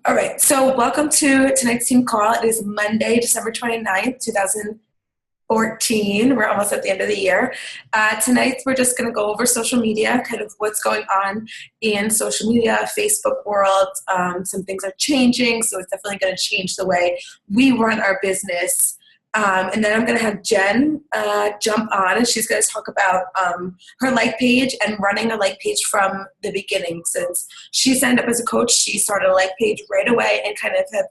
All right, so welcome to tonight's team call. It is Monday, December 29th, 2014. We're almost at the end of the year. Tonight, we're just going to go over social media, kind of what's going on in social media, Facebook world. Some things are changing, so it's definitely going to change the way we run our business. And then I'm going to have Jen jump on, and she's going to talk about her like page and running a like page from the beginning. Since she signed up as a coach, she started a like page right away and kind of have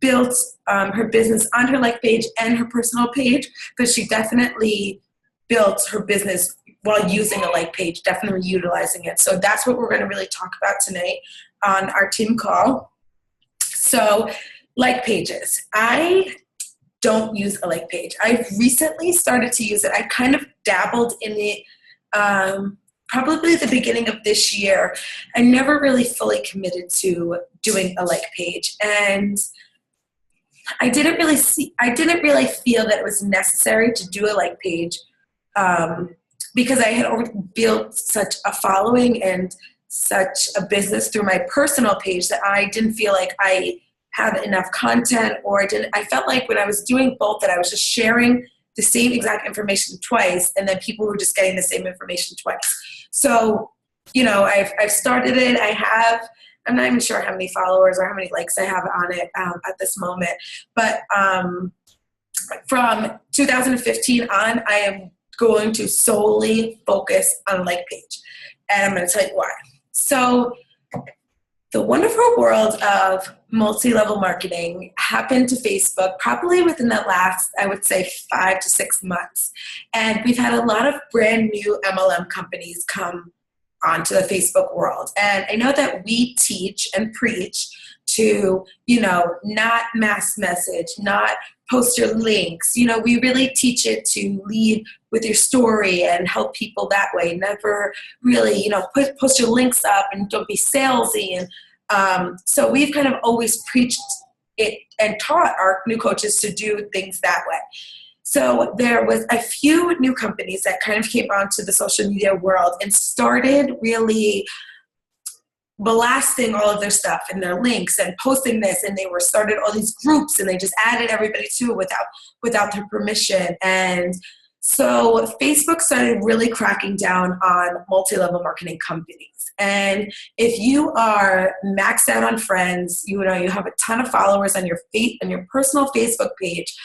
built her business on her like page and her personal page, because she definitely built her business while using a like page, definitely utilizing it. So that's what we're going to really talk about tonight on our team call. So like pages. I don't use a like page. I've recently started to use it. I kind of dabbled in it probably the beginning of this year. I never really fully committed to doing a like page. And I didn't really feel that it was necessary to do a like page because I had already built such a following and such a business through my personal page that I didn't feel like I had enough content, or I felt like when I was doing both that I was just sharing the same exact information twice, and then people were just getting the same information twice. So, I've started it. I'm not even sure how many followers or how many likes I have on it at this moment. But from 2015 on, I am going to solely focus on a like page. And I'm going to tell you why. So the wonderful world of multi-level marketing happened to Facebook probably within the last, I would say, 5 to 6 months. And we've had a lot of brand new MLM companies come onto the Facebook world. And I know that we teach and preach to, not mass message, not post your links. We really teach it to lead with your story and help people that way. Never really, post your links up and don't be salesy. And so we've kind of always preached it and taught our new coaches to do things that way. So there was a few new companies that kind of came onto the social media world and started really blasting all of their stuff and their links and posting this, and they were started all these groups, and they just added everybody to it without their permission. And so Facebook started really cracking down on multi-level marketing companies. And if you are maxed out on friends, you have a ton of followers on your personal Facebook page,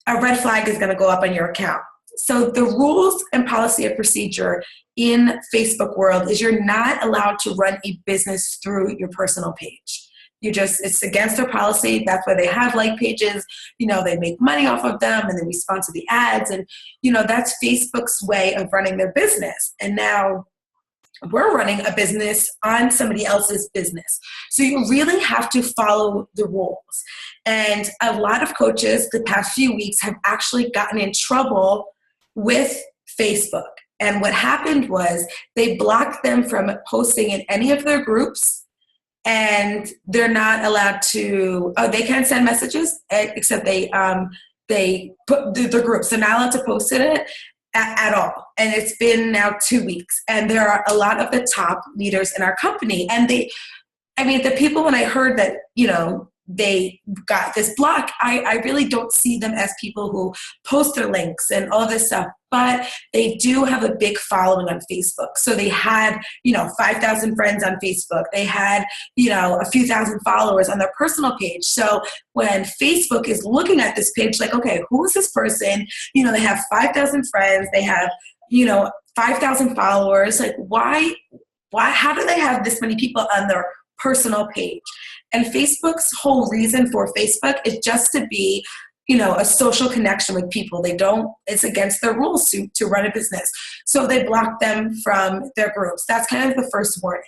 a red flag is going to go up on your account. So the rules and policy of procedure in Facebook world is you're not allowed to run a business through your personal page. It's against their policy. That's why they have like pages. They make money off of them and then respond to the ads. And, that's Facebook's way of running their business. And now we're running a business on somebody else's business. So you really have to follow the rules. And a lot of coaches the past few weeks have actually gotten in trouble with Facebook. And what happened was they blocked them from posting in any of their groups, and they're not allowed to, they can send messages, except they put their groups. They're not allowed to post in it at all. And it's been now 2 weeks. And there are a lot of the top leaders in our company. And the people, when I heard that, they got this block, I really don't see them as people who post their links and all this stuff, but they do have a big following on Facebook. So they had, 5,000 friends on Facebook. They had, a few thousand followers on their personal page. So when Facebook is looking at this page, like, okay, who is this person? They have 5,000 friends. They have, 5,000 followers. Like, why, how do they have this many people on their personal page? And Facebook's whole reason for Facebook is just to be, a social connection with people. It's against their rules to run a business. So they block them from their groups. That's kind of the first warning.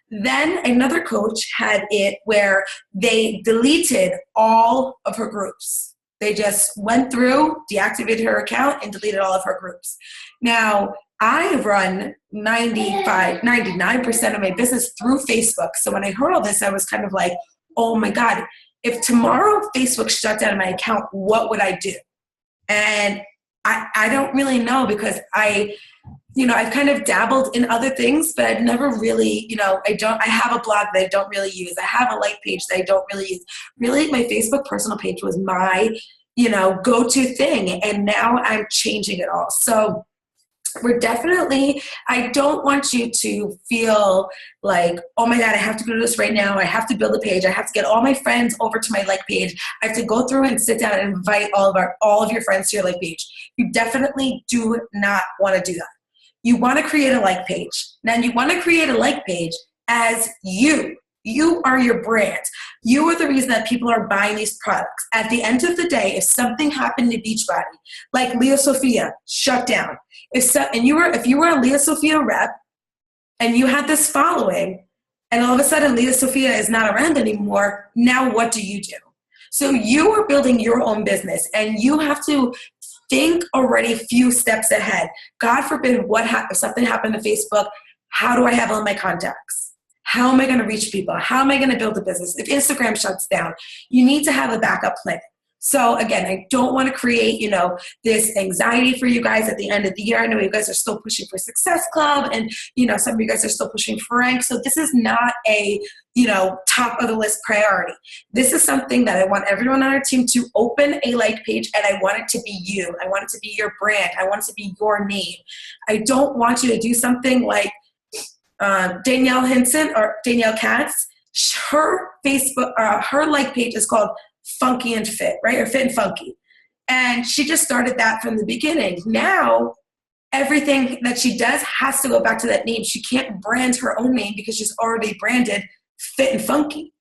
Then another coach had it where they deleted all of her groups. They just went through, deactivated her account, and deleted all of her groups. Now, I run 99% of my business through Facebook. So when I heard all this, I was kind of like, oh my God, if tomorrow Facebook shut down my account, what would I do? And I don't really know because I've kind of dabbled in other things, but I've never really, I have a blog that I don't really use. I have a like page that I don't really use. Really, my Facebook personal page was my, go-to thing. And now I'm changing it all. So I don't want you to feel like, oh my God, I have to do this right now. I have to build a page. I have to get all my friends over to my like page. I have to go through and sit down and invite all of your friends to your like page. You definitely do not want to do that. You want to create a like page. Now you want to create a like page as you. You are your brand. You are the reason that people are buying these products. At the end of the day, if something happened to Beachbody, like Lea Sophia shut down, if you were a Lea Sophia rep and you had this following, and all of a sudden Lea Sophia is not around anymore, now what do you do? So you are building your own business, and you have to think already a few steps ahead. God forbid if something happened to Facebook, how do I have all my contacts? How am I going to reach people? How am I going to build a business? If Instagram shuts down, you need to have a backup plan. So again, I don't want to create, this anxiety for you guys at the end of the year. I know you guys are still pushing for Success Club, and, some of you guys are still pushing for rank. So this is not a, top of the list priority. This is something that I want everyone on our team to open a like page, and I want it to be you. I want it to be your brand. I want it to be your name. I don't want you to do something like Danielle Hinson or Danielle Katz. Her Facebook, her like page is called Funky and Fit, right? Or Fit and Funky. And she just started that from the beginning. Now, everything that she does has to go back to that name. She can't brand her own name because she's already branded Fit and Funky.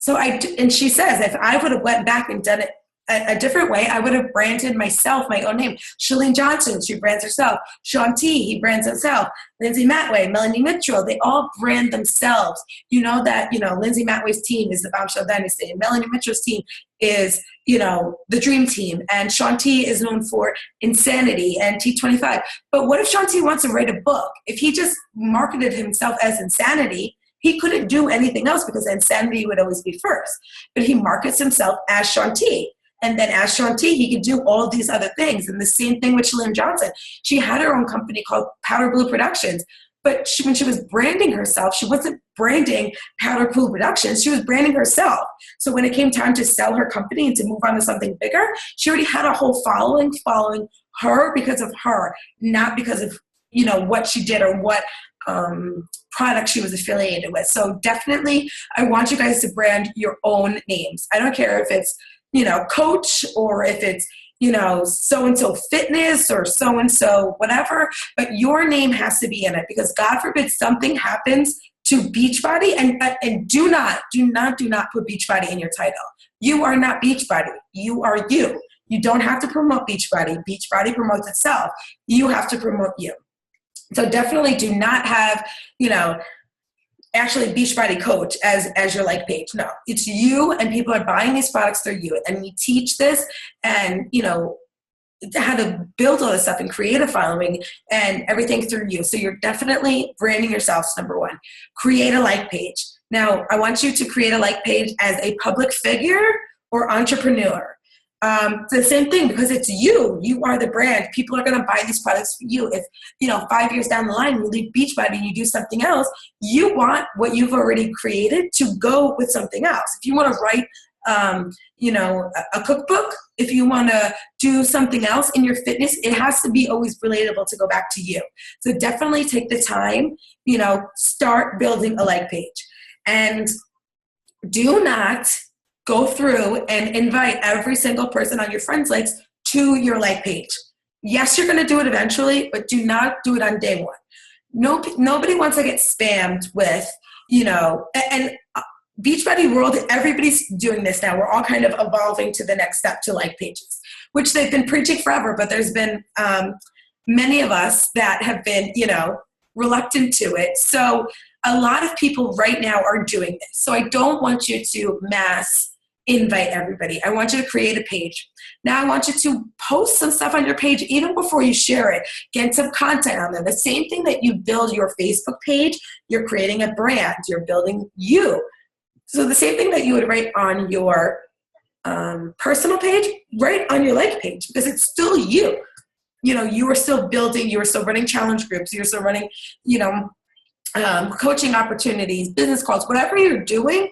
And she says, if I would have went back and done it a different way, I would have branded myself, my own name. Chalene Johnson, she brands herself. Shaun T, he brands himself. Lindsay Matway, Melanie Mitchell, they all brand themselves. You know that, Lindsay Matway's team is the Bombshell Dynasty, and Melanie Mitchell's team is, the Dream Team, and Shaun T is known for Insanity and T25. But what if Shaun T wants to write a book? If he just marketed himself as Insanity, he couldn't do anything else because Insanity would always be first. But he markets himself as Shaun T. And then as Shaun T, he could do all these other things. And the same thing with Chalene Johnson. She had her own company called Powder Blue Productions. But when she was branding herself, she wasn't branding Powder Blue Productions. She was branding herself. So when it came time to sell her company and to move on to something bigger, she already had a whole following her because of her, not because of, what she did or what product she was affiliated with. So definitely, I want you guys to brand your own names. I don't care if it's coach, or if it's, so-and-so fitness or so-and-so whatever, but your name has to be in it, because God forbid something happens to Beachbody, and do not put Beachbody in your title. You are not Beachbody. You are you. You don't have to promote Beachbody. Beachbody promotes itself. You have to promote you. So definitely do not have, actually Beachbody Coach as your like page. No, it's you, and people are buying these products through you. And we teach this, and how to build all this stuff and create a following and everything through you. So you're definitely branding yourselves, number one. Create a like page. Now, I want you to create a like page as a public figure or entrepreneur. It's the same thing, because it's you. You are the brand. People are going to buy these products for you. If, 5 years down the line, you leave Beachbody and you do something else, you want what you've already created to go with something else. If you want to write, a cookbook, if you want to do something else in your fitness, it has to be always relatable to go back to you. So definitely take the time, start building a like page. And do not go through and invite every single person on your friends list to your like page. Yes, you're going to do it eventually, but do not do it on day one. Nobody wants to get spammed with, and Beachbody World, everybody's doing this now. We're all kind of evolving to the next step to like pages, which they've been preaching forever, but there's been many of us that have been, reluctant to it. So a lot of people right now are doing this. So I don't want you to mass invite everybody. I want you to create a page. Now I want you to post some stuff on your page even before you share it. Get some content on there. The same thing that you build your Facebook page, you're creating a brand. You're building you. So the same thing that you would write on your personal page, write on your like page, because it's still you. you were still building, you were still running challenge groups, you were still running, coaching opportunities, business calls, whatever you're doing,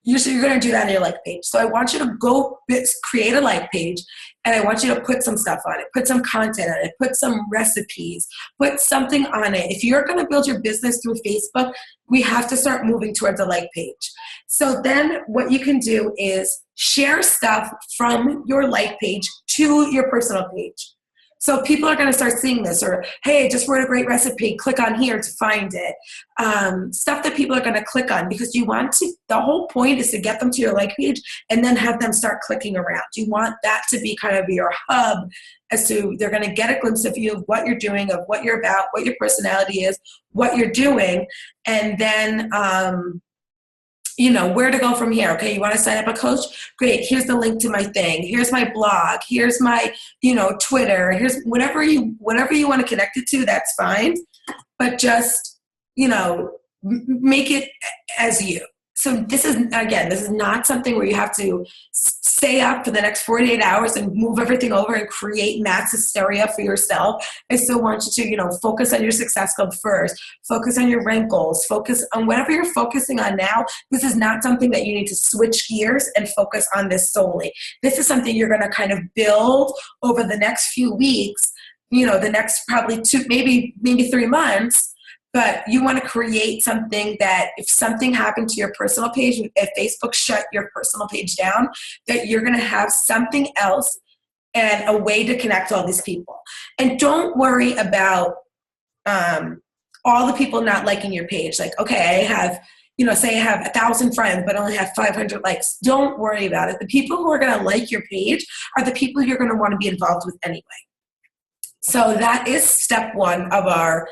you're going to do that on your like page. So I want you to go create a like page, and I want you to put some stuff on it, put some content on it, put some recipes, put something on it. If you're going to build your business through Facebook, we have to start moving towards a like page. So then what you can do is share stuff from your like page to your personal page. So people are going to start seeing this, or, hey, I just wrote a great recipe, click on here to find it. Stuff that people are going to click on, because the whole point is to get them to your like page and then have them start clicking around. You want that to be kind of your hub, as to they're going to get a glimpse of you, of what you're doing, of what you're about, what your personality is, what you're doing, and then where to go from here. Okay, you want to sign up a coach? Great. Here's the link to my thing. Here's my blog. Here's my, Twitter. Here's whatever you want to connect it to, that's fine. But just, make it as you. So this is not something where you have to stay up for the next 48 hours and move everything over and create mass hysteria for yourself. I still want you to, focus on your Success Club first. Focus on your rank goals. Focus on whatever you're focusing on now. This is not something that you need to switch gears and focus on this solely. This is something you're going to kind of build over the next few weeks, the next probably 2, maybe 3 months. But you want to create something that if something happened to your personal page, if Facebook shut your personal page down, that you're going to have something else and a way to connect all these people. And don't worry about all the people not liking your page. Like, okay, I have, say I have 1,000 friends, but only have 500 likes. Don't worry about it. The people who are going to like your page are the people you're going to want to be involved with anyway. So that is step 1 of our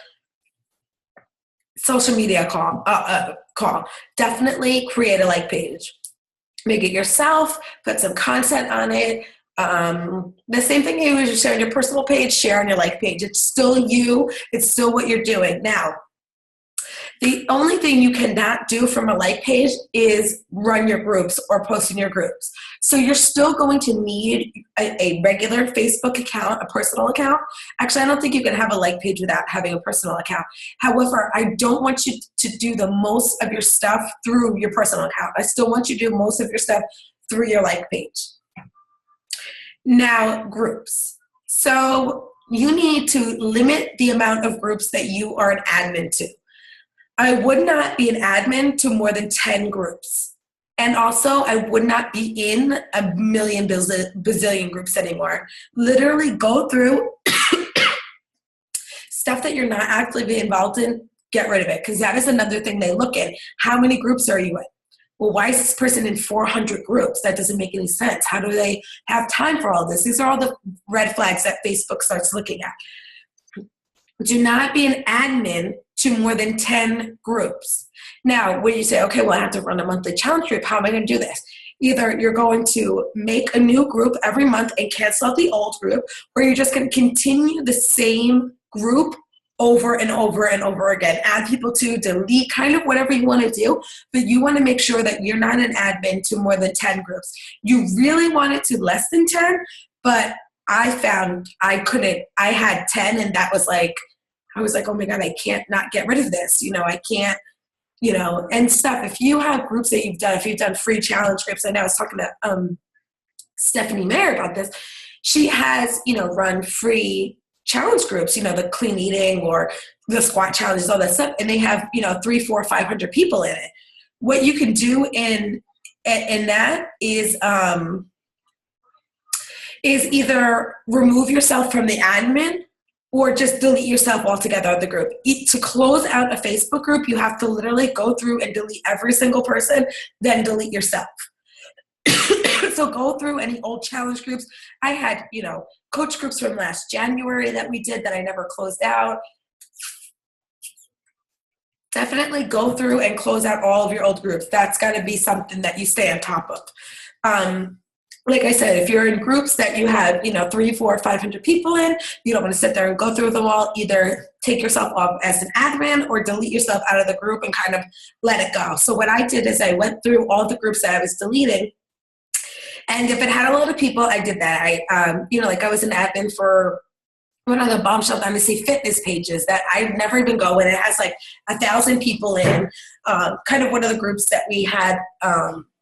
social media call. Definitely create a like page. Make it yourself, put some content on it. The same thing you would share on your personal page, share on your like page. It's still you. It's still what you're doing. Now, the only thing you cannot do from a like page is run your groups or post in your groups. So you're still going to need a regular Facebook account, a personal account. Actually, I don't think you can have a like page without having a personal account. However, I don't want you to do the most of your stuff through your personal account. I still want you to do most of your stuff through your like page. Now, groups. So you need to limit the amount of groups that you are an admin to. I would not be an admin to more than 10 groups. And also, I would not be in a million bazillion groups anymore. Literally go through stuff that you're not actively involved in, get rid of it. Because that is another thing they look at. How many groups are you in? Well, why is this person in 400 groups? That doesn't make any sense. How do they have time for all this? These are all the red flags that Facebook starts looking at. Do not be an admin to more than 10 groups. Now, when you say, okay, well, I have to run a monthly challenge group, how am I going to do this? Either you're going to make a new group every month and cancel out the old group, or you're just going to continue the same group over and over and over again. Add people to, delete, kind of whatever you want to do, but you want to make sure that you're not an admin to more than 10 groups. You really want it to less than 10, but I found I couldn't. I had 10, and that was like, I was like, oh my God, I can't not get rid of this. I can't, and stuff. If you have groups that if you've done free challenge groups, I know I was talking to Stephanie Mayer about this. She has, run free challenge groups, the clean eating or the squat challenges, all that stuff. And they have, 300, 400, 500 people in it. What you can do in that is either remove yourself from the admin or just delete yourself altogether out of the group. To close out a Facebook group, you have to literally go through and delete every single person, then delete yourself. So go through any old challenge groups. I had, coach groups from last January that we did that I never closed out. Definitely go through and close out all of your old groups. That's got to be something that you stay on top of. Like I said, if you're in groups that you have, 300, 400, 500 people in, you don't want to sit there and go through them all. Either take yourself off as an admin or delete yourself out of the group and kind of let it go. So what I did is I went through all the groups that I was deleting. And if it had a lot of people, I did that. I was an admin for one of the Bombshell Dynasty fitness pages that I never even go in. It has like 1,000 people in, kind of one of the groups that we had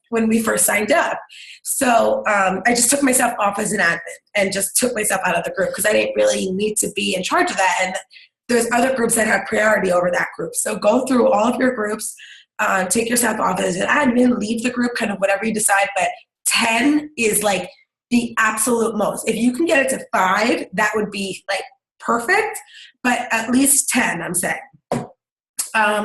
when we first signed up. So I just took myself off as an admin and just took myself out of the group because I didn't really need to be in charge of that. And there's other groups that have priority over that group. So go through all of your groups, take yourself off as an admin, leave the group, kind of whatever you decide, but 10 is like the absolute most. If you can get it to 5, that would be like perfect, but at least 10, I'm saying.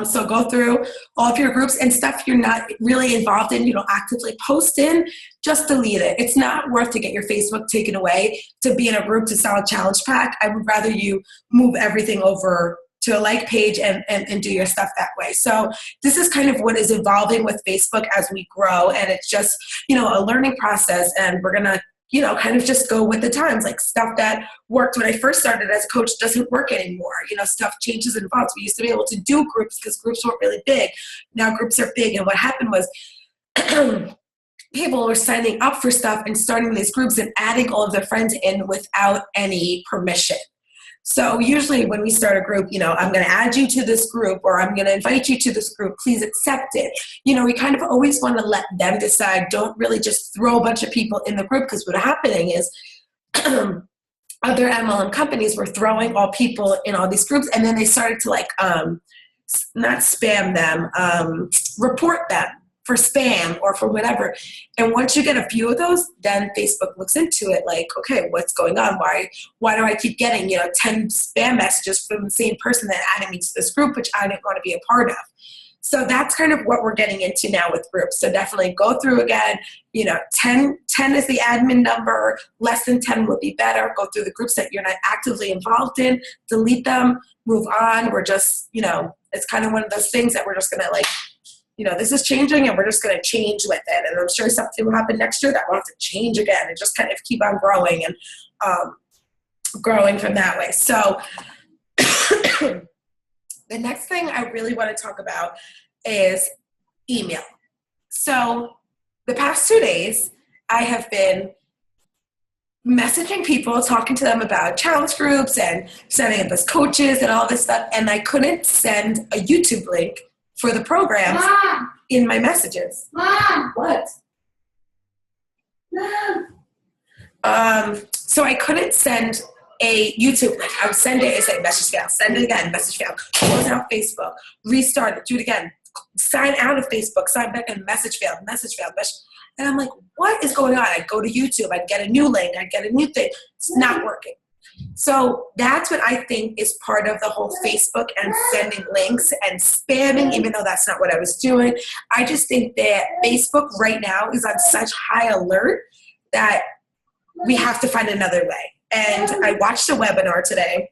So go through all of your groups and stuff you're not really involved in, you don't actively post in, just delete it. It's not worth to get your Facebook taken away to be in a group to sell a challenge pack. I would rather you move everything over to a like page and do your stuff that way. So this is kind of what is evolving with Facebook as we grow. And it's just, a learning process. And we're going to, kind of just go with the times. Like stuff that worked when I first started as a coach doesn't work anymore. Stuff changes and evolves. We used to be able to do groups because groups weren't really big. Now groups are big. And what happened was people were signing up for stuff and starting these groups and adding all of their friends in without any permission. So usually when we start a group, I'm going to add you to this group or I'm going to invite you to this group. Please accept it. We kind of always want to let them decide. Don't really just throw a bunch of people in the group because what's happening is other MLM companies were throwing all people in all these groups and then they started to not spam them, report them for spam or for whatever. And once you get a few of those, then Facebook looks into it like, okay, what's going on? Why do I keep getting, 10 spam messages from the same person that added me to this group, which I didn't want to be a part of? So that's kind of what we're getting into now with groups. So definitely go through again, 10 is the admin number, less than 10 would be better. Go through the groups that you're not actively involved in, delete them, move on. We're just, it's kind of one of those things that we're just going to this is changing and we're just going to change with it. And I'm sure something will happen next year that we'll have to change again and just kind of keep on growing and growing from that way. So the next thing I really want to talk about is email. So the past 2 days, I have been messaging people, talking to them about challenge groups and setting up as coaches and all this stuff. And I couldn't send a YouTube link for the programs in my messages. Mom. What? Mom. So I couldn't send a YouTube link. I would send it, it's like message failed, send it again, message failed, close out Facebook, restart it, do it again, sign out of Facebook, sign back in, message failed, message. And I'm like, what is going on? I'd go to YouTube, I'd get a new link, I'd get a new thing. It's not working. So that's what I think is part of the whole Facebook and sending links and spamming, even though that's not what I was doing. I just think that Facebook right now is on such high alert that we have to find another way. And I watched a webinar today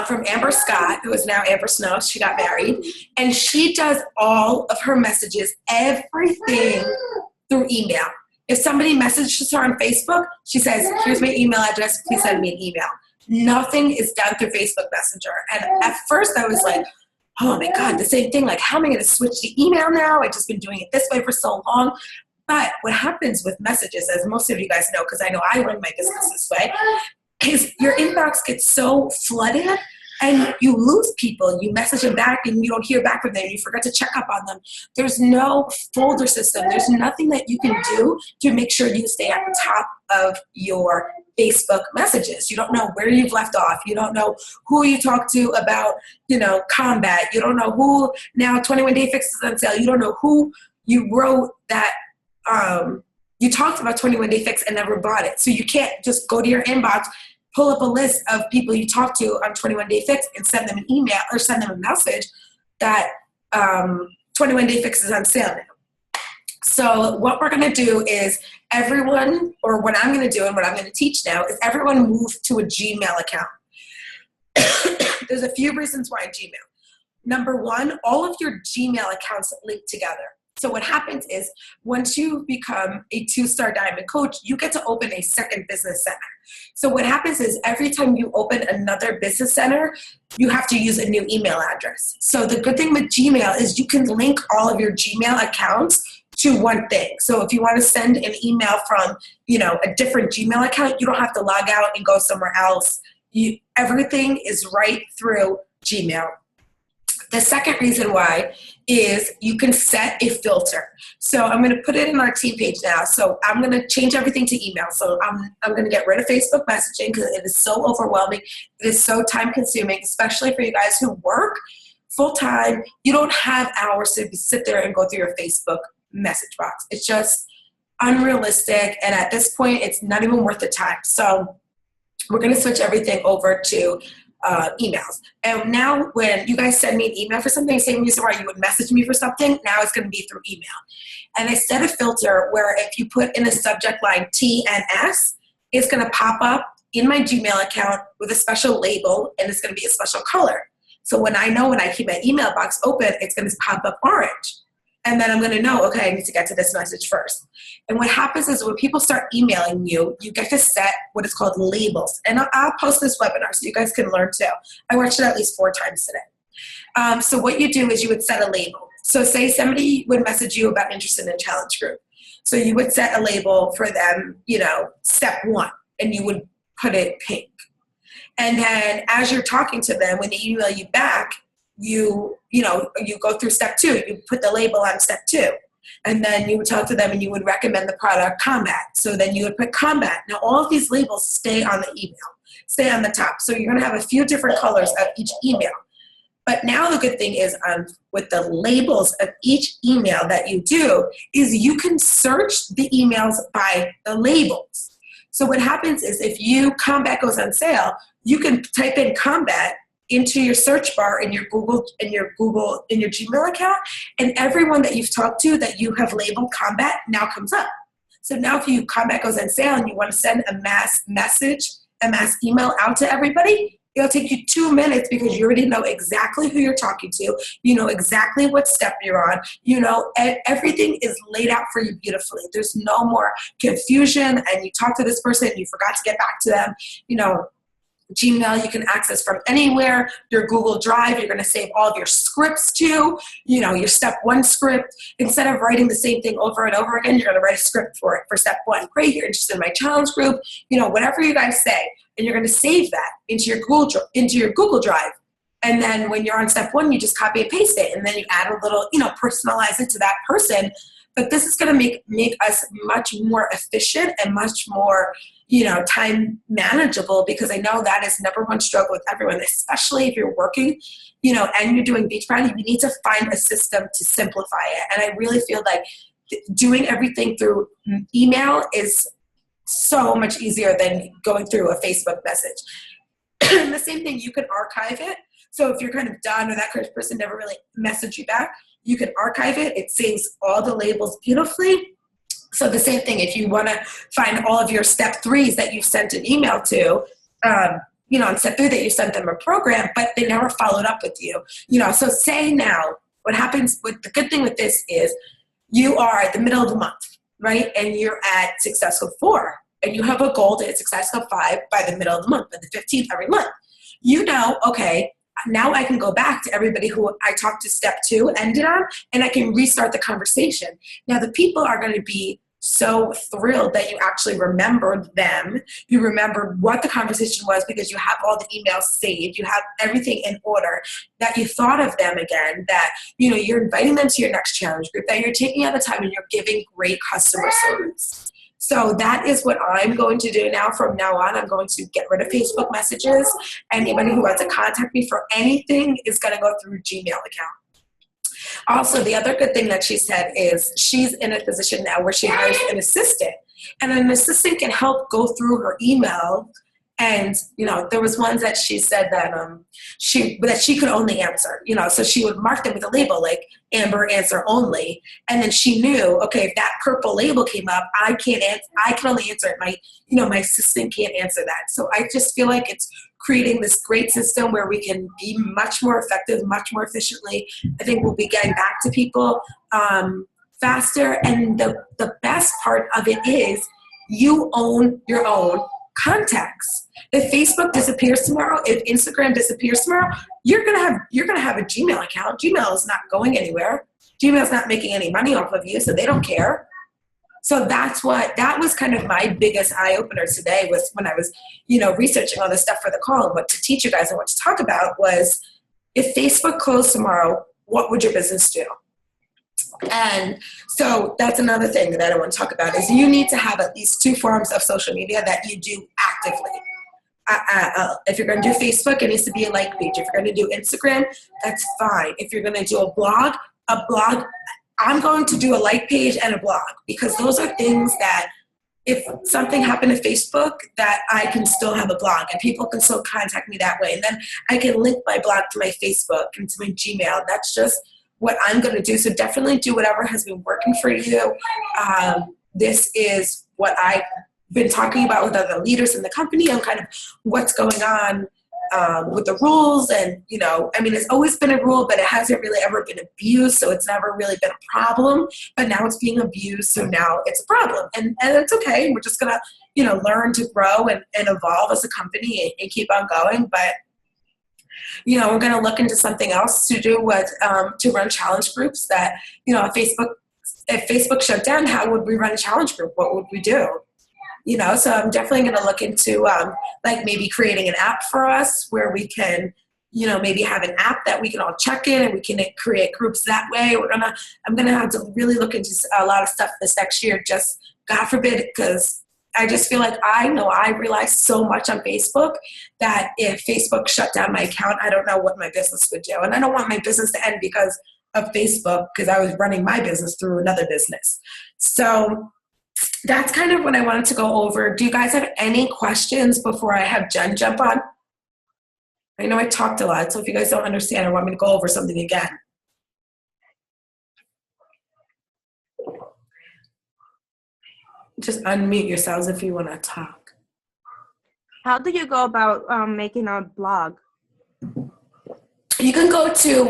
from Amber Scott, who is now Amber Snow. She got married. And she does all of her messages, everything through email. If somebody messages her on Facebook, she says, here's my email address, please send me an email. Nothing is done through Facebook Messenger. And at first I was like, oh my God, the same thing. Like, how am I going to switch to email now? I've just been doing it this way for so long. But what happens with messages, as most of you guys know, because I know I run my business this way, is your inbox gets so flooded and you lose people. You message them back and you don't hear back from them. You forget to check up on them. There's no folder system. There's nothing that you can do to make sure you stay at the top of your Facebook messages. You don't know where you've left off. You don't know who you talked to about, combat. You don't know who now 21 Day Fix is on sale. You don't know who you wrote that you talked about 21 Day Fix and never bought it. So you can't just go to your inbox, pull up a list of people you talked to on 21 Day Fix and send them an email or send them a message that 21 Day Fix is on sale now. So what we're going to do is everyone, or what I'm going to do and what I'm going to teach now is everyone move to a Gmail account. There's a few reasons why Gmail. Number one, all of your Gmail accounts link together. So what happens is once you become a 2-star diamond coach, you get to open a second business center. So what happens is every time you open another business center, you have to use a new email address. So the good thing with Gmail is you can link all of your Gmail accounts to one thing. So if you want to send an email from, a different Gmail account, you don't have to log out and go somewhere else, everything is right through Gmail. The second reason why is you can set a filter. So I'm going to put it in our team page now. So I'm going to change everything to email. So I'm going to get rid of Facebook messaging because it is so overwhelming. It is so time consuming, especially for you guys who work full time. You don't have hours to sit there and go through your Facebook message box. It's just unrealistic. And at this point, it's not even worth the time. So we're going to switch everything over to emails. And now when you guys send me an email for something, same reason why you would message me for something, now it's going to be through email. And I set a filter where if you put in the subject line TNS, it's going to pop up in my Gmail account with a special label, and it's going to be a special color. So when I keep my email box open, it's going to pop up orange. And then I'm going to know, okay, I need to get to this message first. And what happens is when people start emailing you, you get to set what is called labels. And I'll post this webinar so you guys can learn too. I watched it at least 4 times today. So what you do is you would set a label. So say somebody would message you about interest in a challenge group. So you would set a label for them, step 1, and you would put it pink. And then as you're talking to them, when they email you back, you go through step 2, you put the label on step 2, and then you would talk to them and you would recommend the product Combat. So then you would put Combat. Now all of these labels stay on the email, stay on the top. So you're going to have a few different colors of each email. But now the good thing is with the labels of each email that you do is you can search the emails by the labels. So what happens is if Combat goes on sale, you can type in Combat into your search bar in your Gmail account, and everyone that you've talked to that you have labeled Combat now comes up. So now if Combat goes on sale and you want to send a mass email out to everybody, it'll take you 2 minutes because you already know exactly who you're talking to. You know exactly what step you're on. Everything is laid out for you beautifully. There's no more confusion, and you talk to this person and you forgot to get back to them. Gmail you can access from anywhere. Your Google Drive, you're going to save all of your scripts to, your step 1 script. Instead of writing the same thing over and over again, you're going to write a script for it for step 1. Great, you're interested in my challenge group, whatever you guys say, and you're going to save that into your Google Drive. And then when you're on step 1, you just copy and paste it, and then you add a little, personalize it to that person. But this is going to make us much more efficient and much more time manageable, because I know that is number 1 struggle with everyone, especially if you're working, and you're doing Beachbody. You need to find a system to simplify it. And I really feel like doing everything through email is so much easier than going through a Facebook message. And the same thing, you can archive it. So if you're kind of done or that person never really messaged you back, you can archive it. It saves all the labels beautifully. So the same thing, if you want to find all of your step 3s that you've sent an email to, on step 3 that you sent them a program, but they never followed up with you. So say now, what happens with the good thing with this is you are at the middle of the month, right? And you're at successful 4, and you have a goal to hit successful 5 by the middle of the month, by the 15th every month. Okay, now I can go back to everybody who I talked to step 2 ended on, and I can restart the conversation. Now the people are going to be so thrilled that you actually remembered them. You remembered what the conversation was because you have all the emails saved. You have everything in order, that you thought of them again, that you're inviting them to your next challenge group, that you're taking out the time and you're giving great customer service. So that is what I'm going to do now. From now on, I'm going to get rid of Facebook messages. Anybody who wants to contact me for anything is going to go through Gmail account. Also, the other good thing that she said is she's in a position now where she hires an assistant, and an assistant can help go through her email. And, there was ones that she said that she could only answer, so she would mark them with a label like Amber answer only. And then she knew, okay, if that purple label came up, I can only answer it. My assistant can't answer that. So I just feel like it's creating this great system where we can be much more effective, much more efficiently. I think we'll be getting back to people faster. And the best part of it is you own your own contacts. If Facebook disappears tomorrow, if Instagram disappears tomorrow, you're gonna have a Gmail account. Gmail is not going anywhere. Gmail is not making any money off of you, so they don't care. So that was kind of my biggest eye opener today, was when I was, researching all this stuff for the call, and what to teach you guys and what to talk about was, if Facebook closed tomorrow, what would your business do? And so that's another thing that I want to talk about, is you need to have at least 2 forms of social media that you do actively. If you're going to do Facebook, it needs to be a like page. If you're going to do Instagram, that's fine. If you're going to do a blog, I'm going to do a like page and a blog, because those are things that, if something happened to Facebook, that I can still have a blog and people can still contact me that way. And then I can link my blog to my Facebook and to my Gmail. That's just what I'm going to do. So definitely do whatever has been working for you. This is what I've been talking about with other leaders in the company, on kind of what's going on with the rules. And, it's always been a rule, but it hasn't really ever been abused. So it's never really been a problem, but now it's being abused. So now it's a problem, and it's okay. We're just going to, learn to grow and evolve as a company and keep on going. But, we're going to look into something else to do with, to run challenge groups that, if Facebook shut down, how would we run a challenge group? What would we do? So I'm definitely going to look into maybe creating an app for us, where we can, maybe have an app that we can all check in and we can create groups that way. I'm going to have to really look into a lot of stuff this next year, just God forbid, because I just feel like I rely so much on Facebook that if Facebook shut down my account, I don't know what my business would do. And I don't want my business to end because of Facebook, because I was running my business through another business. So that's kind of what I wanted to go over. Do you guys have any questions before I have Jen jump on? I know I talked a lot, so if you guys don't understand or want me to go over something again. Just unmute yourselves if you want to talk. How do you go about making a blog? You can go to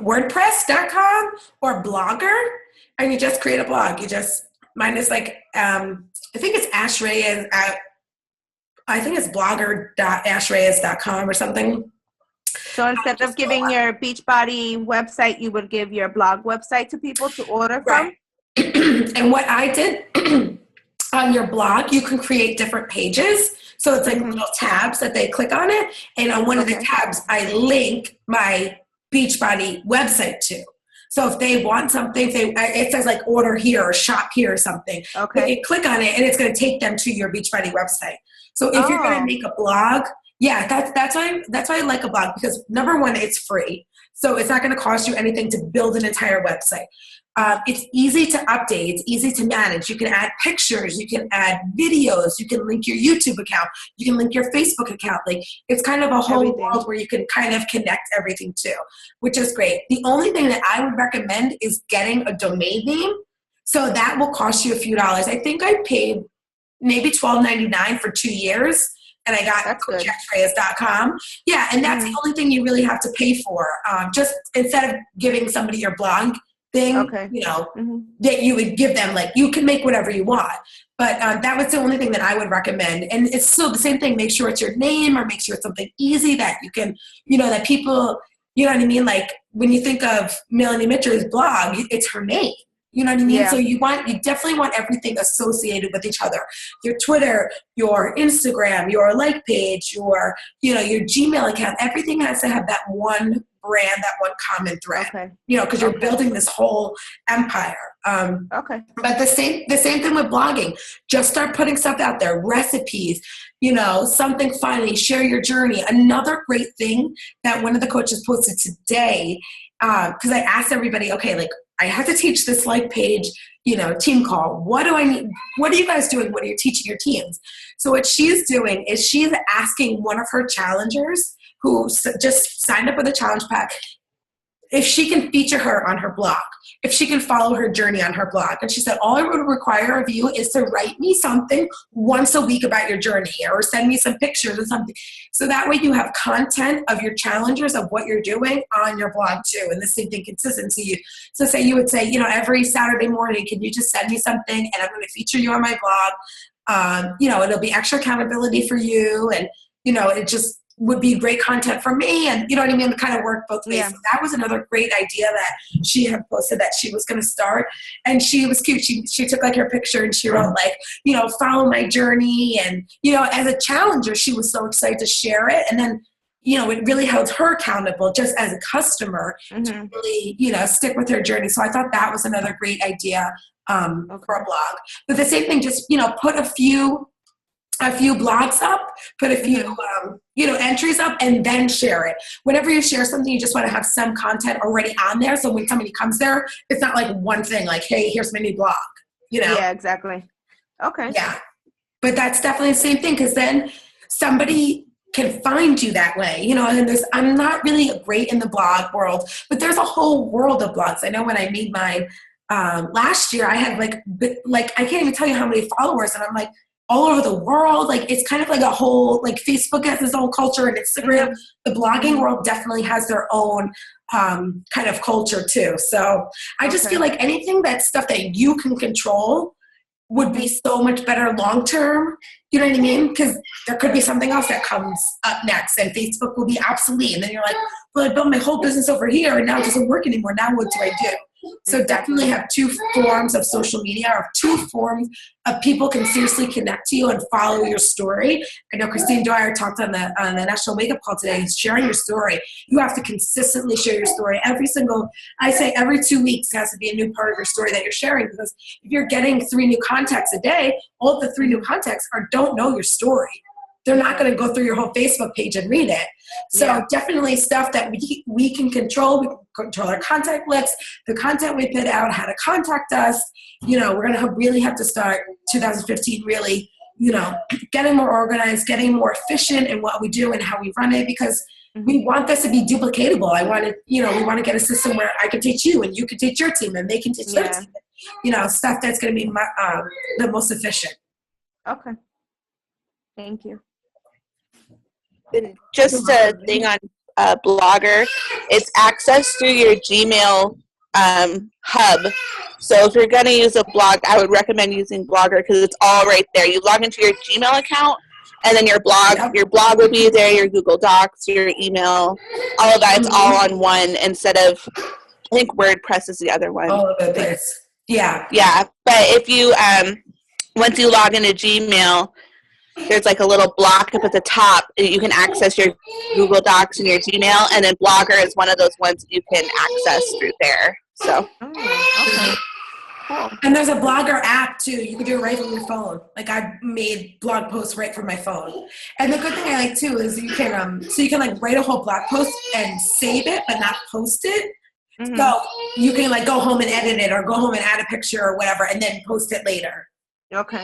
WordPress.com or Blogger, and you just create a blog. Mine is I think it's Ash Reyes I think it's blogger.ashreyes.com or something. So instead of giving your Beachbody website, you would give your blog website to people to order from? Right. And what I did on your blog, you can create different pages. So it's like little tabs that they click on it. And on one of the tabs, I link my Beachbody website to. So if they want something, it says like order here or shop here or something. Okay. They click on it and it's going to take them to your Beachbody website. So if you're going to make a blog, that's why I like a blog, because number one, it's free. So it's not going to cost you anything to build an entire website. It's easy to update. It's easy to manage. You can add pictures. You can add videos. You can link your YouTube account. You can link your Facebook account. Like, it's kind of a whole world where you can kind of connect everything to, which is great. The only thing that I would recommend is getting a domain name. So that will cost you a few dollars. I think I paid maybe $12.99 for 2 years. And I got coachashreyes.com. Yeah, and that's the only thing you really have to pay for. Just instead of giving somebody your blog thing, that you would give them, like, you can make whatever you want. But that was the only thing that I would recommend. And it's still the same thing. Make sure it's your name, or make sure it's something easy that you can, that people, you know what I mean? Like, when you think of Melanie Mitchell's blog, it's her name. You know what I mean? Yeah. So you definitely want everything associated with each other. Your Twitter, your Instagram, your like page, your Gmail account, everything has to have that one brand, that one common thread. Okay. Because you're building this whole empire. But the same thing with blogging. Just start putting stuff out there, recipes, something funny, share your journey. Another great thing that one of the coaches posted today, because I asked everybody, okay, like, I have to teach this like page, team call. What do I need? What are you guys doing? What are you teaching your teams? So what she's doing is she's asking one of her challengers who just signed up with a challenge pack if she can feature her on her blog, if she can follow her journey on her blog. And she said, all I would require of you is to write me something once a week about your journey, or send me some pictures or something. So that way you have content of your challengers, of what you're doing on your blog too. And the same thing, consistency. So say you would say, every Saturday morning, can you just send me something, and I'm going to feature you on my blog. It'll be extra accountability for you. And, would be great content for me, and you know what I mean, to kind of work both ways. Yeah. So that was another great idea that she had posted that she was going to start, and she was cute. She took like her picture and she wrote like, you know, follow my journey, and you know, as a challenger, she was so excited to share it, and then you know, it really held her accountable just as a customer to really, you know, stick with her journey. So I thought that was another great idea for a blog. But the same thing, just you know, put a few blogs up, put a few, you know, entries up, and then share it. Whenever you share something, you just want to have some content already on there. So when somebody comes there, it's not like one thing, like, hey, here's my new blog, you know? Yeah, exactly. Okay. Yeah. But that's definitely the same thing, because then somebody can find you that way, you know, and I'm not really great in the blog world, but there's a whole world of blogs. I know when I made mine last year, I had like, I can't even tell you how many followers, and I'm like, all over the world. Like, it's kind of like a whole, like Facebook has its own culture, and Instagram, the blogging world definitely has their own kind of culture too. So I just feel like anything that's stuff that you can control would be so much better long-term. You know what I mean? Because there could be something else that comes up next, and Facebook will be obsolete. And then you're like, well, I built my whole business over here, and now it doesn't work anymore. Now what do I do? So definitely have two forms of social media, or two forms of people can seriously connect to you and follow your story. I know Christine Dwyer talked on the National Wake Up Call today, sharing your story. You have to consistently share your story. I say every 2 weeks has to be a new part of your story that you're sharing, because if you're getting 3 new contacts a day, all of the 3 new contacts don't know your story. They're not going to go through your whole Facebook page and read it. So definitely stuff that we can control. We can control our contact lists, the content we put out, how to contact us. You know, we're going to really have to start 2015 really, you know, getting more organized, getting more efficient in what we do and how we run it, because we want this to be duplicatable. We want to get a system where I can teach you and you can teach your team and they can teach their team. You know, stuff that's going to be the most efficient. Okay. Thank you. And just a thing on Blogger, it's access through your Gmail hub. So if you're going to use a blog, I would recommend using Blogger, because it's all right there. You log into your Gmail account, and then your blog will be there, your Google Docs, your email, all of that. It's all on one, instead of, I think WordPress is the other one. All over the place. Yeah. Yeah, but if you, once you log into Gmail, there's like a little block up at the top. You can access your Google Docs and your Gmail, and then Blogger is one of those ones you can access through there. So. Okay. Cool. And there's a Blogger app too. You can do it right from your phone. Like, I made blog posts right from my phone. And the good thing I like too is you can like write a whole blog post and save it, but not post it. So you can like go home and edit it, or go home and add a picture or whatever, and then post it later. Okay.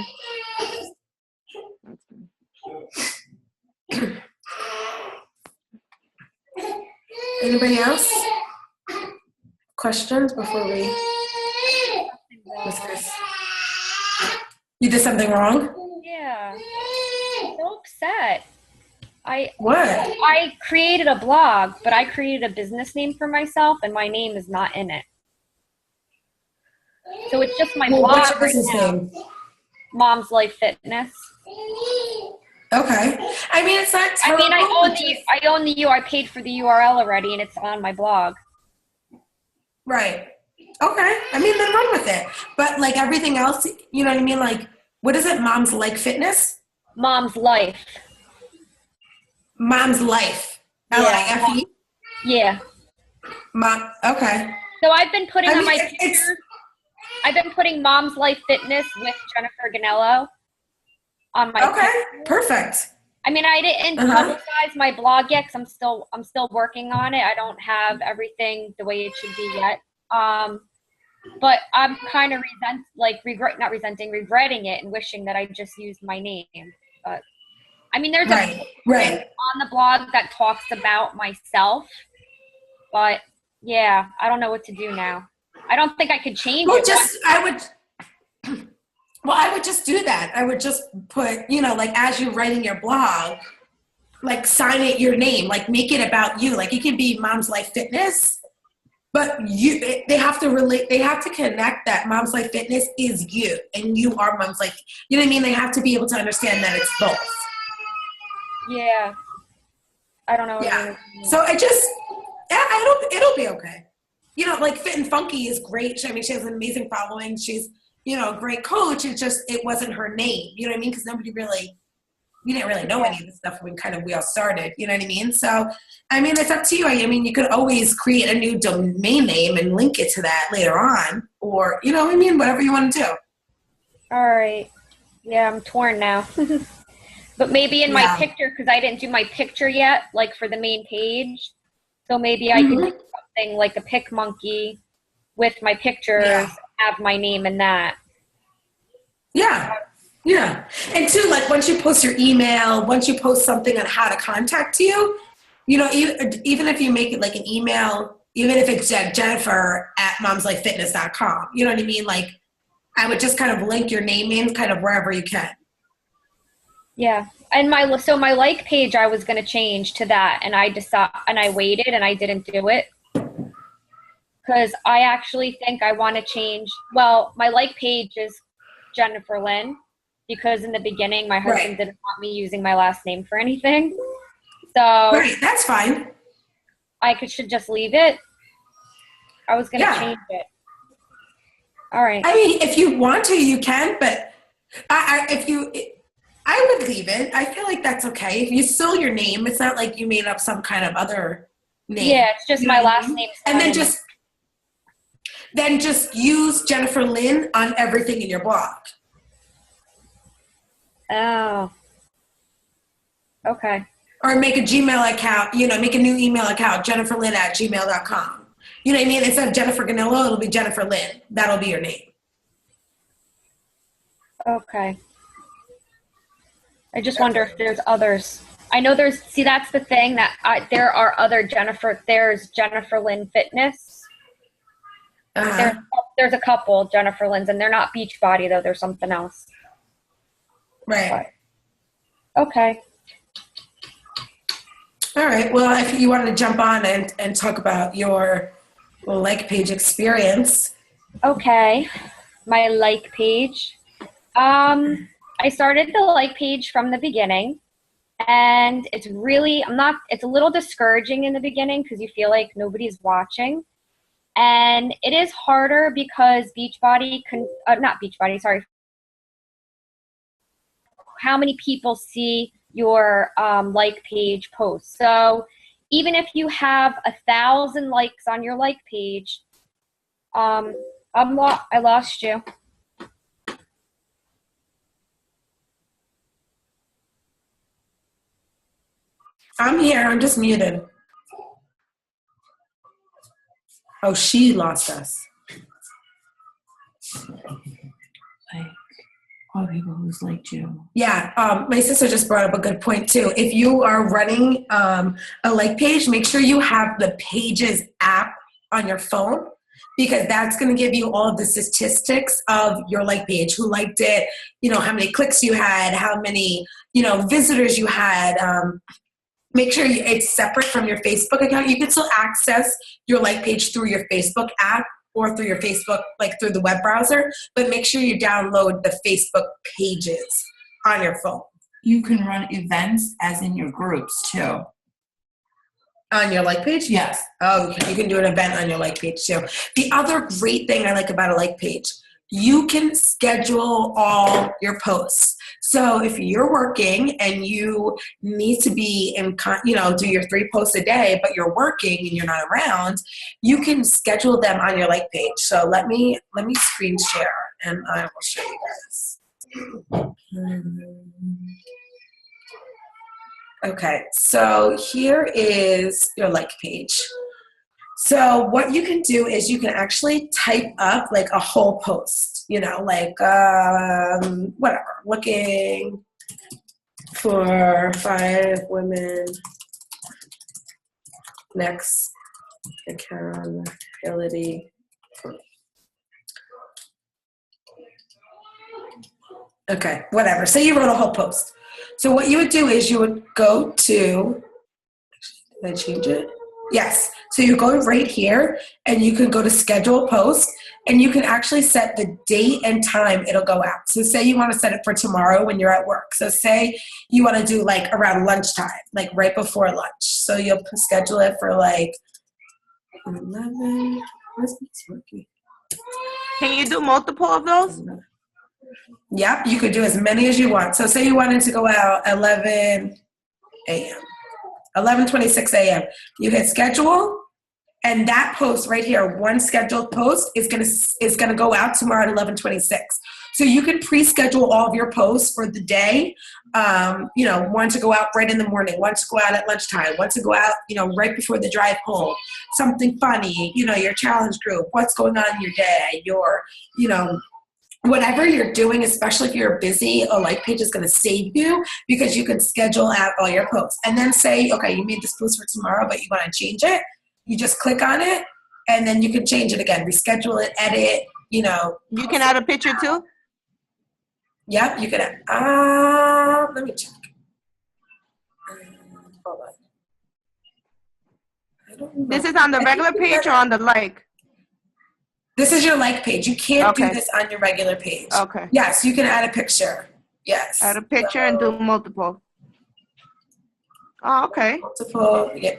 Anybody else? Questions before we? You did something wrong? Yeah. I'm so upset. What? I created a blog, but I created a business name for myself, and my name is not in it. So it's just my blog. What's your business name? Mom's Life Fitness. Okay. I mean, it's not terrible. I own the I paid for the URL already, and it's on my blog. Right. Okay. I mean, then run with it. But like everything else, you know what I mean? Like, what is it? Mom's Like Fitness? Mom's Life. Mom's Life. L-I-F-E? Yeah. Mom. Okay. So I've been putting on my picture. I've been putting Mom's Life Fitness with Jennifer Ganello on my picture. Perfect. I mean, I didn't publicize my blog yet, because I'm still working on it. I don't have everything the way it should be yet. But I'm kind of regretting it and wishing that I just used my name. But I mean, there's a on the blog that talks about myself, but yeah, I don't know what to do now. I don't think I could change it. I would just do that. I would just put, you know, like as you're writing your blog, like sign it your name, like make it about you. Like it can be Mom's Life Fitness, but they have to connect that Mom's Life Fitness is you and you are Mom's Life. You know what I mean? They have to be able to understand that it's both. Yeah. I don't know what Yeah. it is. So it'll be okay. You know, like Fit and Funky is great. I mean, she has an amazing following. She's, you know, a great coach. It's just, it wasn't her name. You know what I mean? Because we didn't really know any of this stuff when we all started. You know what I mean? So, I mean, it's up to you. I mean, you could always create a new domain name and link it to that later on. Or, you know what I mean? Whatever you want to do. All right. Yeah, I'm torn now. But maybe in my picture, because I didn't do my picture yet, like for the main page. So maybe I can do something like a pic monkey with my pictures, have my name in that. Yeah. Yeah. And too, like once you post your email, once you post something on how to contact you, you know, even if you make it like an email, even if it's Jennifer@momslifefitness.com, you know what I mean? Like I would just kind of link your name in kind of wherever you can. Yeah. And my like page, I was going to change to that. And I waited and I didn't do it. Because I actually think I want to change. Well, my like page is Jennifer Lynn. Because in the beginning, my husband didn't want me using my last name for anything. So right, that's fine. I should just leave it. I was going to change it. All right. I mean, if you want to, you can, but I would leave it. I feel like that's okay. If you still your name, it's not like you made up some kind of other name. Yeah, it's just my last name. And then just use Jennifer Lynn on everything in your blog. Oh. Okay. Or make a Gmail account, you know, make a new email account, jenniferlynn@gmail.com. You know what I mean? Instead of Jennifer Ganillo, it'll be Jennifer Lynn. That'll be your name. Okay. I just wonder if there's others. I know that's the thing that there are other there's Jennifer Lynn Fitness. There's a couple Jennifer Lynn's and they're not Beachbody though. They're something else. Right. But, okay. All right. Well, if you wanted to jump on and talk about your like page experience. Okay. My like page. I started the like page from the beginning and it's really, it's a little discouraging in the beginning because you feel like nobody's watching. And it is harder because how many people see your like page posts. So even if you have 1,000 likes on your like page, I lost you. I'm here. I'm just muted. Oh, she lost us. Like all people who's like you. Yeah, my sister just brought up a good point too. If you are running a like page, make sure you have the Pages app on your phone because that's going to give you all of the statistics of your like page, who liked it, you know, how many clicks you had, how many, you know, visitors you had. Make sure it's separate from your Facebook account. You can still access your like page through your Facebook app or through your Facebook, like through the web browser, but make sure you download the Facebook Pages on your phone. You can run events as in your groups too. On your like page? Yes. Oh, you can do an event on your like page too. The other great thing I like about a like page, you can schedule all your posts. So if you're working and you need to be do your 3 posts a day, but you're working and you're not around, you can schedule them on your like page. So let me screen share and I will show you guys. Okay, so here is your like page. So what you can do is you can actually type up like a whole post, you know, like whatever, looking for 5 women next accountability. Okay, whatever. So you wrote a whole post. So what you would do is you would go to, did I change it? Yes. So you go right here and you can go to schedule post and you can actually set the date and time it'll go out. So say you want to set it for tomorrow when you're at work. So say you want to do like around lunchtime, like right before lunch. So you'll schedule it for like 11. Where's this working? Can you do multiple of those? Yep, you could do as many as you want. So say you wanted to go out 11 a.m. 11:26 a.m. You hit schedule, and that post right here, one scheduled post is gonna go out tomorrow at 11:26. So you can pre-schedule all of your posts for the day. One to go out right in the morning, one to go out at lunchtime, one to go out, right before the drive home. Something funny, your challenge group, what's going on in your day, whatever you're doing, especially if you're busy, a like page is going to save you because you can schedule out all your posts. And then say, okay, you made this post for tomorrow, but you want to change it. You just click on it, and then you can change it again, reschedule it, edit, You can add a picture too? Yep, you can add. Let me check. Hold on. I don't know. This is on the regular page or on the like? This is your like page. You can't do Okay. this on your regular page. Okay. Yes, you can add a picture. Yes. Add a picture and do multiple. Oh, okay. Multiple. Yeah.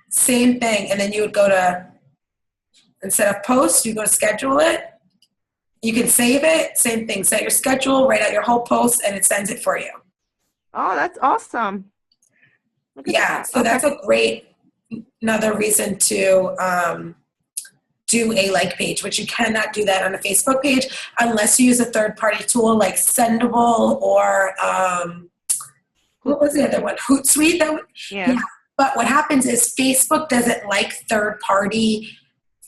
Same thing. And then you would go to, instead of post, you go to schedule it. You can save it. Same thing. Set your schedule, write out your whole post, and it sends it for you. Oh, that's awesome. Look at Yeah. that. So that's a great, another reason to do a like page, which you cannot do that on a Facebook page unless you use a third-party tool like Sendable or what was the other one? Hootsuite. Yeah. But what happens is Facebook doesn't like third-party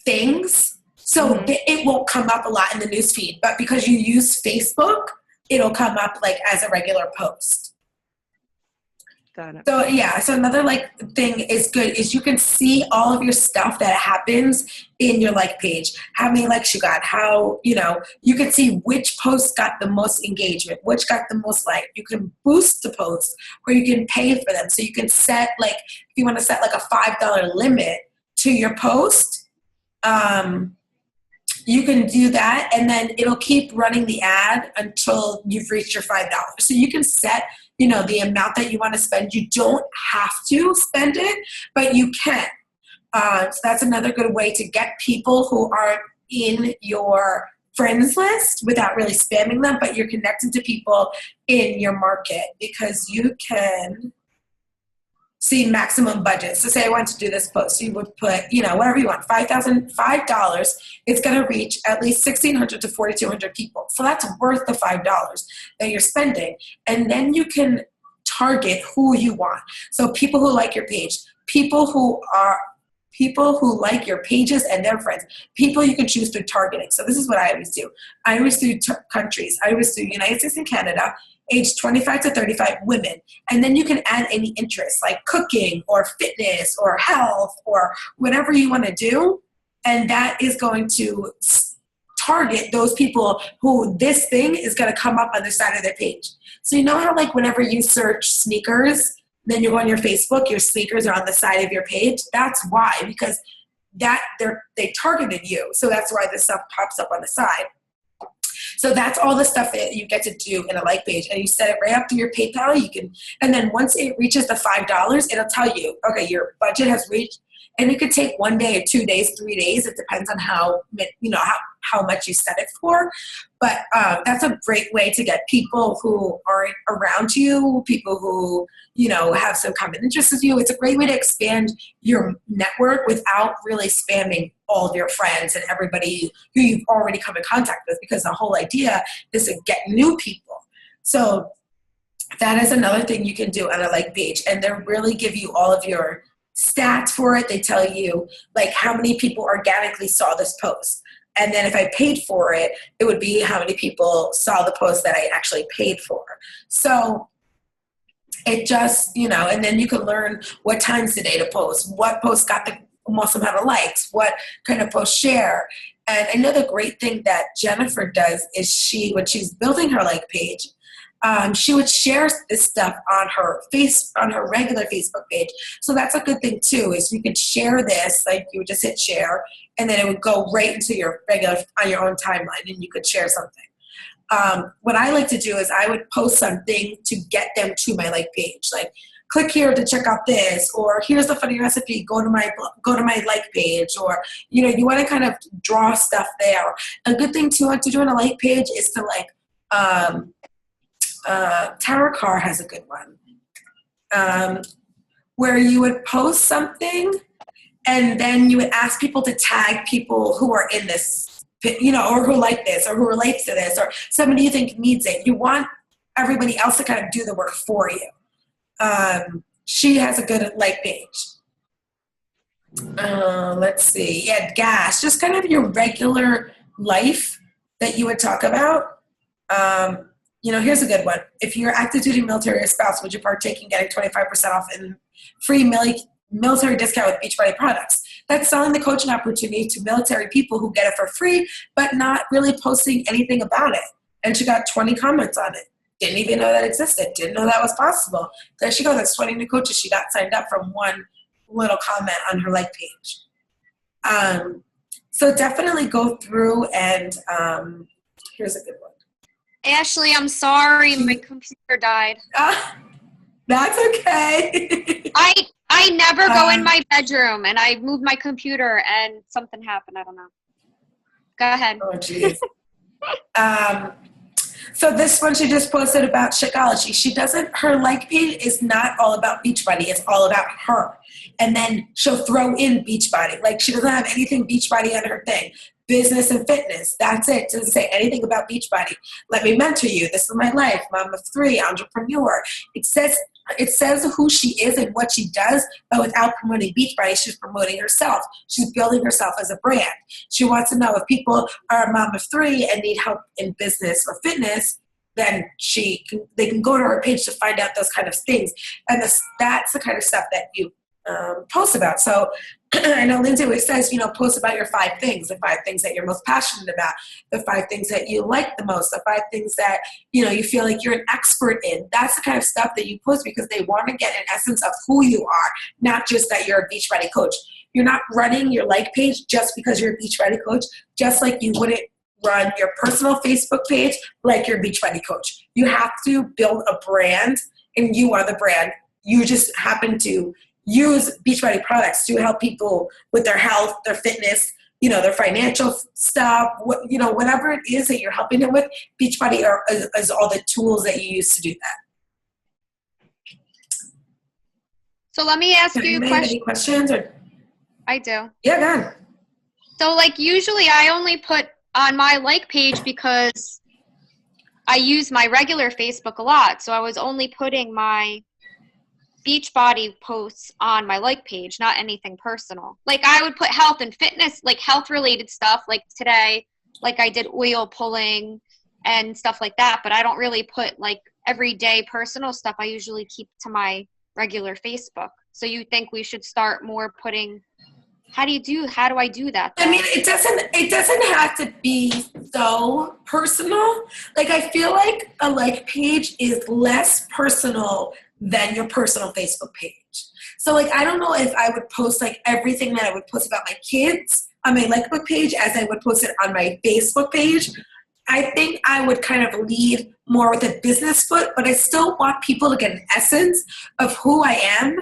things, so it won't come up a lot in the newsfeed. But because you use Facebook, it'll come up like as a regular post. Got it. So yeah, so another thing is good is you can see all of your stuff that happens in your like page. How many likes you got, how, you can see which posts got the most engagement, which got the most like. You can boost the posts or you can pay for them. So you can set if you want to set a $5 limit to your post, you can do that and then it'll keep running the ad until you've reached your $5. So you can set the amount that you want to spend. You don't have to spend it, but you can. So that's another good way to get people who aren't in your friends list without really spamming them, but you're connected to people in your market because you can see maximum budget. So say I want to do this post. You would put, whatever you want, $5. It's going to reach at least 1,600 to 4,200 people. So that's worth the $5 that you're spending. And then you can target who you want. So people who like your page, people who like your pages and their friends, people you can choose through targeting. So this is what I always do. I always do countries. I always do United States and Canada, age 25 to 35 women. And then you can add any interests like cooking or fitness or health or whatever you want to do. And that is going to target those people who this thing is going to come up on the side of their page. So how whenever you search sneakers, then you go on your Facebook, your sneakers are on the side of your page. That's why, because they targeted you. So that's why this stuff pops up on the side. So that's all the stuff that you get to do in a like page, and you set it right up to your PayPal. And then once it reaches the $5, it'll tell you, okay, your budget has reached, and it could take 1 day or 2 days, 3 days. It depends on how much you set it for. But that's a great way to get people who aren't around you, people who, have some common interests with you. It's a great way to expand your network without really spamming all of your friends and everybody who you've already come in contact with, because the whole idea is to get new people. So that is another thing you can do on a like page. And they really give you all of your stats for it. They tell you how many people organically saw this post. And then if I paid for it, it would be how many people saw the post that I actually paid for. So it just, and then you can learn what times today to post, what post got the most amount of likes, what kind of post share. And another great thing that Jennifer does is when she's building her like page, she would share this stuff on her regular Facebook page. So that's a good thing too, is you could share this, like you would just hit share, and then it would go right into your regular, on your own timeline, and you could share something. What I like to do is I would post something to get them to my like page, like click here to check out this, or here's the funny recipe, go to my like page, or you want to kind of draw stuff there. A good thing too to do on a like page is to like Tara Carr has a good one, where you would post something and then you would ask people to tag people who are in this, or who like this, or who relates to this, or somebody you think needs it. You want everybody else to kind of do the work for you. She has a good like page. Let's see. Yeah, Gash, just kind of your regular life that you would talk about. Here's a good one. If you're active duty military or spouse, would you partake in getting 25% off and free military discount with Beachbody products? That's selling the coaching opportunity to military people who get it for free, but not really posting anything about it. And she got 20 comments on it. Didn't even know that existed. Didn't know that was possible. There she goes. That's 20 new coaches she got signed up from one little comment on her like page. So definitely go through and here's a good one. Ashley, I'm sorry, my computer died. That's okay. I never go in my bedroom, and I moved my computer, and something happened. I don't know. Go ahead. Oh, geez. So this one she just posted about Shakeology. Her like page is not all about Beachbody. It's all about her. And then she'll throw in Beachbody. Like she doesn't have anything Beachbody on her thing. Business and fitness. That's it. Doesn't say anything about Beachbody. Let me mentor you. This is my life. Mom of 3, entrepreneur. It says who she is and what she does, but without promoting Beachbody, she's promoting herself. She's building herself as a brand. She wants to know if people are a mom of 3 and need help in business or fitness, then they can go to her page to find out those kind of things. And that's the kind of stuff that you post about. So I know Lindsay always says, post about your 5 things, the 5 things that you're most passionate about, the 5 things that you like the most, the 5 things that, you feel like you're an expert in. That's the kind of stuff that you post because they want to get an essence of who you are, not just that you're a Beachbody coach. You're not running your like page just because you're a Beachbody coach, just like you wouldn't run your personal Facebook page like you're a Beachbody coach. You have to build a brand, and you are the brand. You just happen to use Beachbody products to help people with their health, their fitness, their financial stuff, whatever it is that you're helping them with. Beachbody is all the tools that you use to do that. So let me ask you a question. Any questions? Or? I do. Yeah, go ahead. So usually I only put on my like page because I use my regular Facebook a lot. So I was only putting my Beachbody posts on my like page, not anything personal. I would put health and fitness, health related stuff, like today, I did oil pulling and stuff like that, but I don't really put everyday personal stuff. I usually keep to my regular Facebook. So you think we should start more putting, how do I do that though? I mean, it doesn't have to be so personal. I feel like a like page is less personal than your personal Facebook page. So I don't know if I would post everything that I would post about my kids on my likebook page as I would post it on my Facebook page. I think I would kind of lead more with a business foot, but I still want people to get an essence of who I am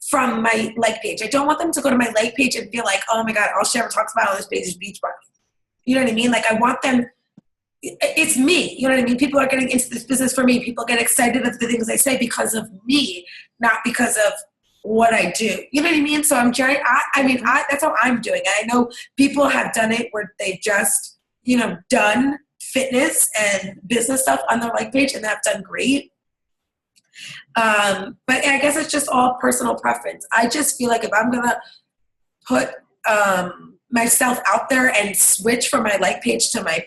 from my like page. I don't want them to go to my like page and feel like, oh my God, all she ever talks about on this page is Beachbody. You know what I mean? I want them, it's me. You know what I mean? People are getting into this business for me. People get excited of the things I say because of me, not because of what I do. You know what I mean? So I'm trying, that's how I'm doing it. I know people have done it where they've just, done fitness and business stuff on their like page and have done great. But I guess it's just all personal preference. I just feel like if I'm going to put myself out there and switch from my like page to my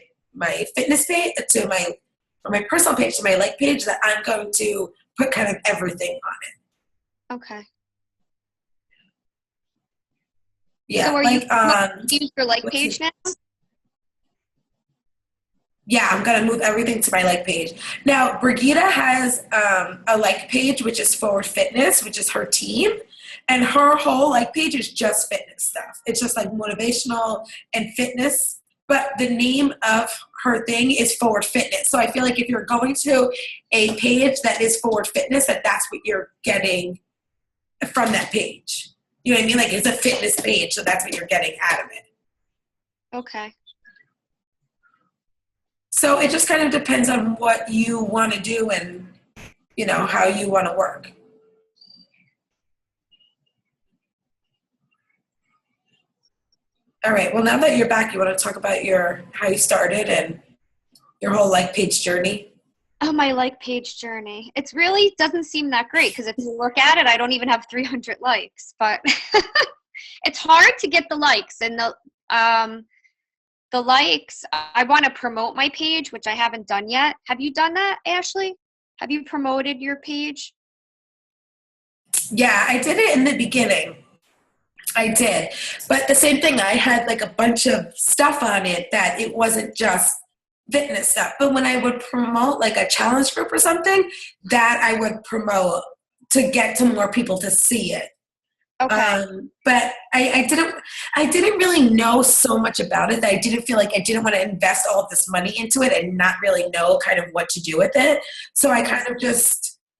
fitness page, from my personal page to my like page, that I'm going to put kind of everything on it. Okay. Yeah. So are you use your like page now? Yeah, I'm gonna move everything to my like page. Now, Brigida has a like page, which is Forward Fitness, which is her team, and her whole like page is just fitness stuff. It's just like motivational and fitness, but the name of her thing is Forward Fitness. So I feel like if you're going to a page that is Forward Fitness, that's what you're getting from that page. You know what I mean? Like it's a fitness page, so that's what you're getting out of it. Okay. So it just kind of depends on what you want to do and, you know, how you want to work. All right. Well, now that you're back, you want to talk about how you started and your whole like page journey? Oh, my like page journey. It's really doesn't seem that great because if you look at it, I don't even have 300 likes, but it's hard to get the likes and the likes. I want to promote my page, which I haven't done yet. Have you done that, Ashley? Have you promoted your page? Yeah, I did it in the beginning. I did. But the same thing, I had like a bunch of stuff on it that it wasn't just fitness stuff. But when I would promote like a challenge group or something, that I would promote to get to more people to see it. Okay. But I didn't really know so much about it that I didn't feel like I didn't want to invest all of this money into it and not really know kind of what to do with it. So I kind of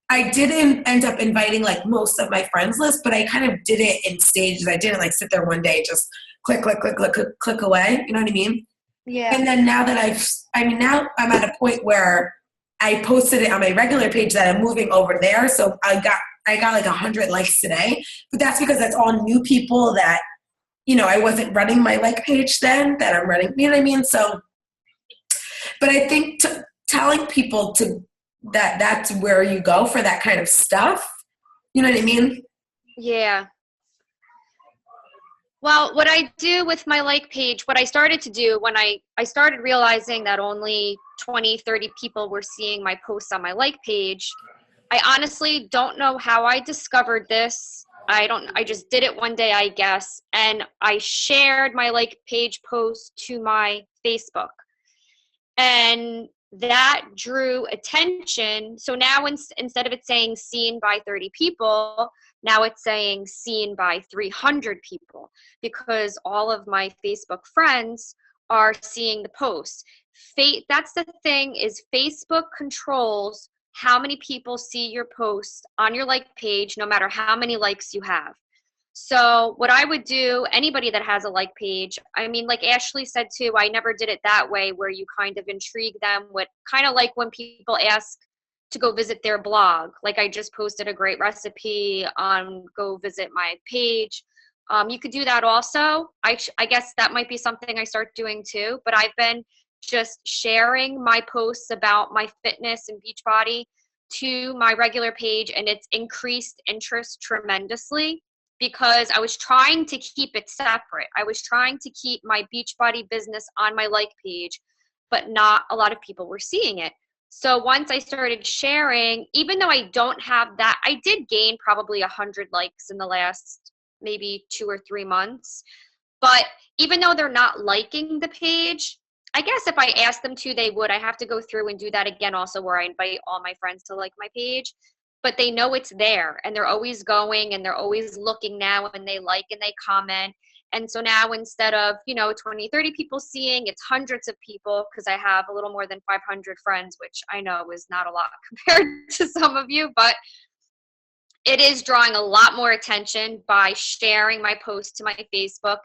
I didn't end up inviting like most of my friends list, but I kind of did it in stages. I didn't like sit there one day, just click, click, click, click, click, click away. You know what I mean? Yeah. And then now that now I'm at a point where I posted it on my regular page that I'm moving over there. So I got like 100 likes today, but that's because that's all new people that, you know, I wasn't running my like page then that I'm running, you know what I mean? So, but I think telling people that's where you go for that kind of stuff. You know what I mean? Yeah. Well, what I do with my like page, what I started to do when I started realizing that only 20, 30 people were seeing my posts on my like page, I honestly don't know how I discovered this. I just did it one day, I guess, and I shared my like page post to my Facebook. And that drew attention. So now instead of it saying seen by 30 people, now it's saying seen by 300 people because all of my Facebook friends are seeing the post. That's the thing is Facebook controls how many people see your post on your like page, no matter how many likes you have. So what I would do, anybody that has a like page, I mean, like Ashley said too, I never did it that way where you kind of intrigue them with kind of like when people ask to go visit their blog. Like I just posted a great recipe on go visit my page. You could do that also. I guess that might be something I start doing too, but I've been just sharing my posts about my fitness and Beachbody to my regular page, and it's increased interest tremendously because I was trying to keep it separate. I was trying to keep my Beachbody business on my like page, but not a lot of people were seeing it. So once I started sharing, even though I don't have that, I did gain probably 100 likes in the last maybe 2 or 3 months. But even though they're not liking the page, I guess if I asked them to, they would. I have to go through and do that again also where I invite all my friends to like my page. But they know it's there and they're always going and they're always looking now and they like and they comment. And so now instead of, 20, 30 people seeing, it's hundreds of people because I have a little more than 500 friends, which I know is not a lot compared to some of you, but it is drawing a lot more attention by sharing my post to my Facebook.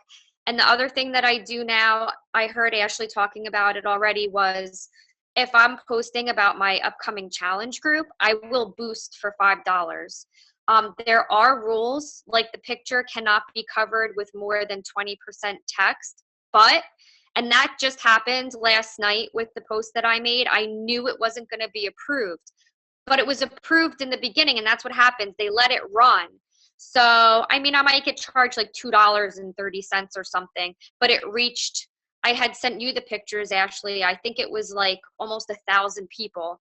And the other thing that I do now, I heard Ashley talking about it already, was if I'm posting about my upcoming challenge group, I will boost for $5. There are rules, like the picture cannot be covered with more than 20% text, and that just happened last night with the post that I made. I knew it wasn't going to be approved, but it was approved in the beginning, and that's what happens. They let it run. So, I mean, I might get charged like $2.30 or something, but it reached, I had sent you the pictures, Ashley. I think it was like almost 1,000 people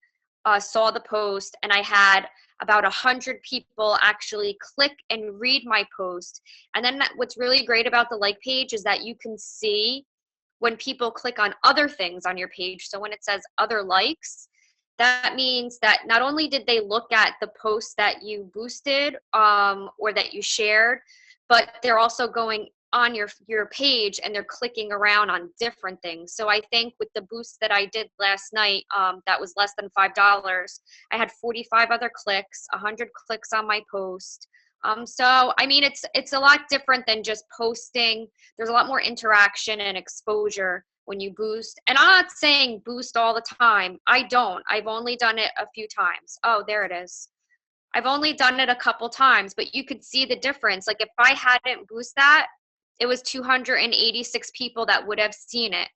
saw the post, and I had about 100 people actually click and read my post. And then what's really great about the like page is that you can see when people click on other things on your page, so when it says other likes, that means that not only did they look at the post that you boosted or that you shared, but they're also going on your page and they're clicking around on different things. So I think with the boost that I did last night, that was less than $5, I had 45 other clicks, 100 clicks on my post. So I mean, it's a lot different than just posting. There's a lot more interaction and exposure when you boost. And I'm not saying boost all the time. I don't. I've only done it a few times. Oh, there it is. I've only done it a couple times, but you could see the difference. Like if I hadn't boost that, it was 286 people that would have seen it.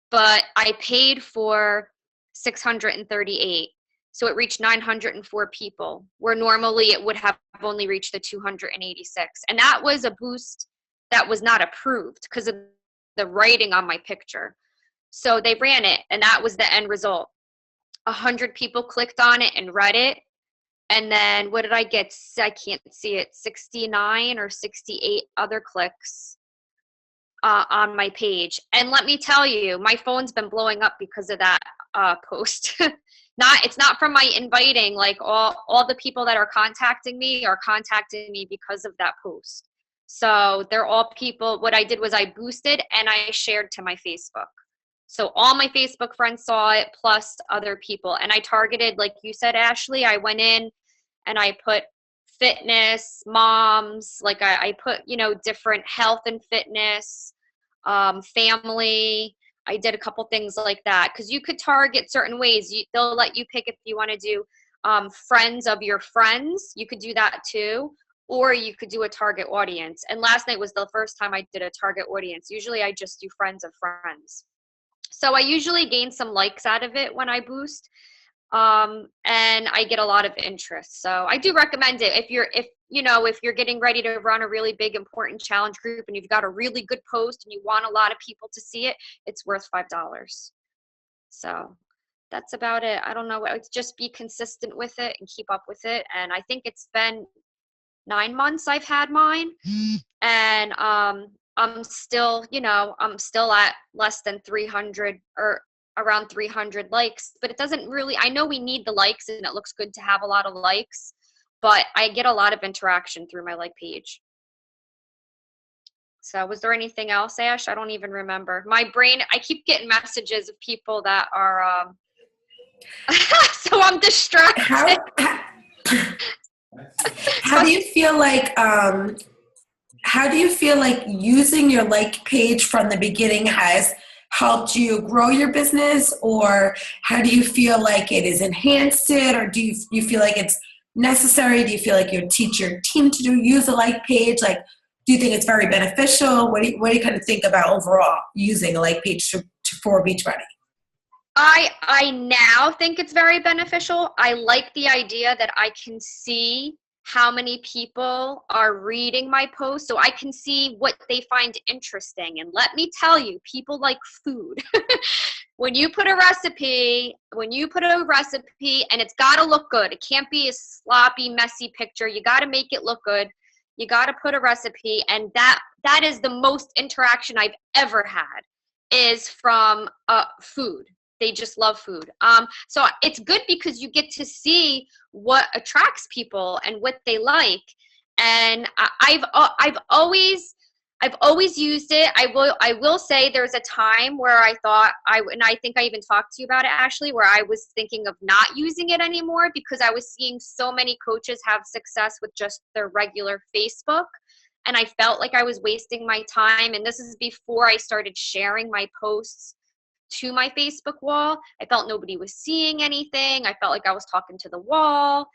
But I paid for 638. So it reached 904 people, where normally it would have only reached the 286. And that was a boost that was not approved because of the writing on my picture. So they ran it, and that was the end result. 100 people clicked on it and read it. And then what did I get? I can't see it. 69 or 68 other clicks on my page. And let me tell you, my phone's been blowing up because of that post. It's not from my inviting. Like all the people that are contacting me because of that post. So they're all people. What I did was I boosted and I shared to my Facebook. So all my Facebook friends saw it, plus other people. And I targeted, like you said, Ashley, I went in and I put fitness, moms, like I put, different health and fitness, family. I did a couple things like that because you could target certain ways. They'll let you pick if you want to do friends of your friends. You could do that too. Or you could do a target audience. And last night was the first time I did a target audience. Usually I just do friends of friends. So I usually gain some likes out of it when I boost. And I get a lot of interest. So I do recommend it if you're getting ready to run a really big important challenge group and you've got a really good post and you want a lot of people to see it, it's worth $5. So that's about it. I don't know. Just be consistent with it and keep up with it. And I think it's been 9 months I've had mine. And I'm still at less than 300 or around 300 likes, but it doesn't really, I know we need the likes and it looks good to have a lot of likes, but I get a lot of interaction through my like page. So was there anything else, Ash? I don't even remember. My brain, I keep getting messages of people that are, so I'm distracted. How do you feel like using your like page from the beginning has helped you grow your business, or how do you feel like it has enhanced it, or do you feel like it's necessary? Do you feel like you teach your team to use a like page? Like, do you think it's very beneficial? What do you kind of think about overall using a like page for Beachbody? I now think it's very beneficial. I like the idea that I can see how many people are reading my post, so I can see what they find interesting. And let me tell you, people like food. When you put a recipe and it's got to look good, it can't be a sloppy, messy picture. You got to make it look good. You got to put a recipe, and that is the most interaction I've ever had is from food. They just love food. So it's good because you get to see what attracts people and what they like. And I've always used it. I will say there's a time where I thought and I think I even talked to you about it, Ashley, where I was thinking of not using it anymore because I was seeing so many coaches have success with just their regular Facebook. And I felt like I was wasting my time. And this is before I started sharing my posts to my Facebook wall. I felt nobody was seeing anything. I felt like I was talking to the wall.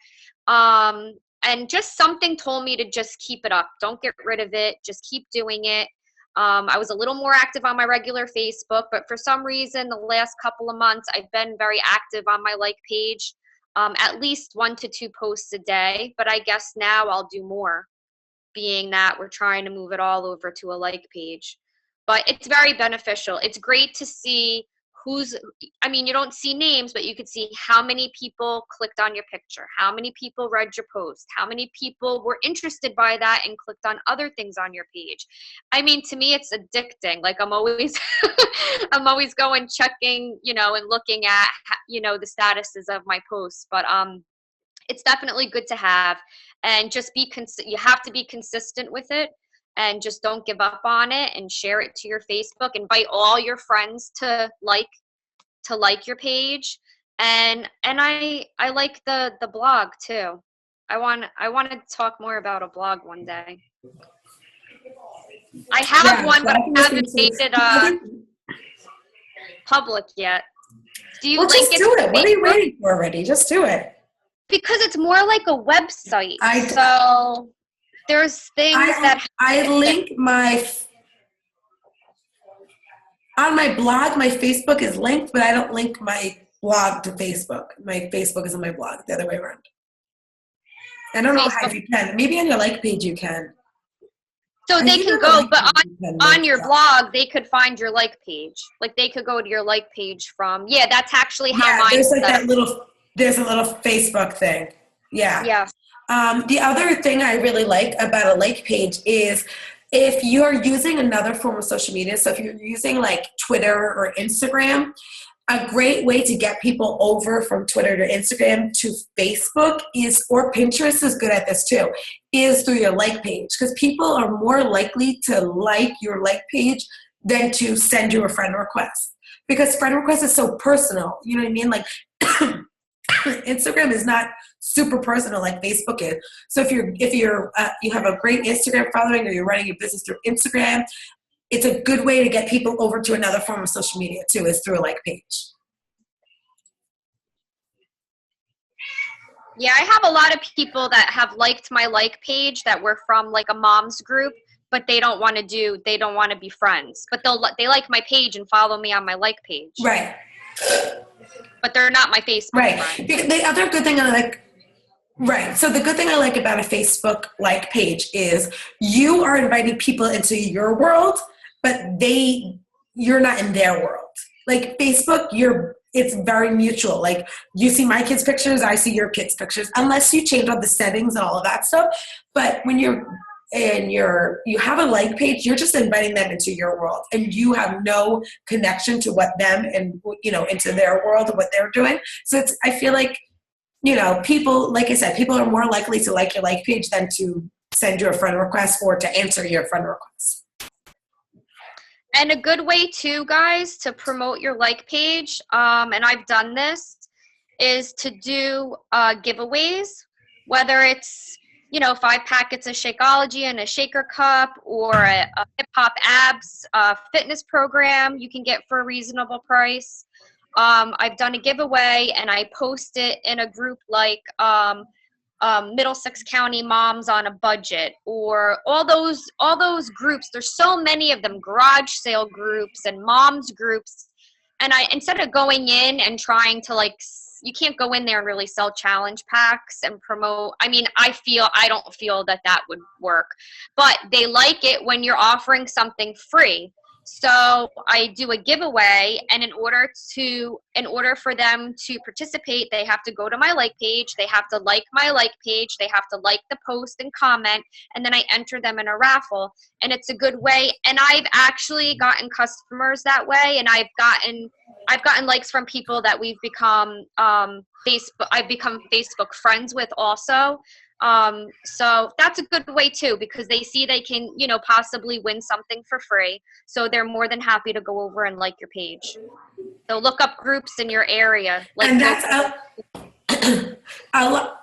And just something told me to just keep it up. Don't get rid of it. Just keep doing it. I was a little more active on my regular Facebook, but for some reason, the last couple of months, I've been very active on my like page, at least 1 to 2 posts a day. But I guess now I'll do more, being that we're trying to move it all over to a like page. But it's very beneficial. It's great to see I mean, you don't see names, but you could see how many people clicked on your picture, how many people read your post, how many people were interested by that and clicked on other things on your page. I mean, to me, it's addicting. Like I'm always, I'm always going checking, you know, and looking at, you know, the statuses of my posts. But it's definitely good to have, and just you have to be consistent with it. And just don't give up on it, and share it to your Facebook. Invite all your friends to like your page. And I like the blog too. I want to talk more about a blog one day. I have one, but I haven't made it public yet. Do you Well, link just do it. What are you Facebook? waiting for already? Just do it. Because it's more like a website. I- So there's things that I link on my blog, my Facebook is linked, but I don't link my blog to Facebook. My Facebook is on my blog, the other way around. I don't know how you can. Maybe on your like page you can. So I they think can on go, the but like page you can on link your stuff. blog, they could find your like page. Like they could go to your like page from, yeah, that's actually how Yeah, mine there's like set up. there's a little Facebook thing. Yeah. Yeah. The other thing I really like about a like page is if you're using another form of social media, so if you're using like Twitter or Instagram, a great way to get people over from Twitter to Instagram to Facebook is, or Pinterest is good at this too, is through your like page. Because people are more likely to like your like page than to send you a friend request. Because friend request is so personal. You know what I mean? Like Instagram is not super personal like Facebook is. So if you have a great Instagram following, or you're running your business through Instagram, it's a good way to get people over to another form of social media too, is through a like page. Yeah, I have a lot of people that have liked my like page that were from like a mom's group, but they don't want to be friends. But they like my page and follow me on my like page. Right. But they're not my Facebook Right. friend. The other good thing I like, right. So the good thing I like about a Facebook like page is you are inviting people into your world, but you're not in their world. Like Facebook, it's very mutual. Like you see my kids' pictures, I see your kids' pictures, unless you change all the settings and all of that stuff. But when you have a like page, you're just inviting them into your world, and you have no connection to what them and, you know, into their world and what they're doing. So I feel like, you know, people, like I said, people are more likely to like your like page than to send you a friend request or to answer your friend request. And a good way too, guys, to promote your like page, and I've done this, is to do giveaways, whether it's, you know, 5 packets of Shakeology and a shaker cup, or a hip hop abs fitness program you can get for a reasonable price. I've done a giveaway, and I post it in a group like Middlesex County Moms on a Budget, or all those groups. There's so many of them, garage sale groups and moms groups. And instead of going in and trying to you can't go in there and really sell challenge packs and promote. I mean, I don't feel that would work, but they like it when you're offering something free. So I do a giveaway, and in order for them to participate, they have to go to my like page, they have to like my like page, they have to like the post and comment, and then I enter them in a raffle. And it's a good way, and I've actually gotten customers that way, and I've gotten likes from people that we've become I've become Facebook friends with also. So that's a good way too, because they see they can, you know, possibly win something for free. So they're more than happy to go over and like your page. So look up groups in your area. And that's a lot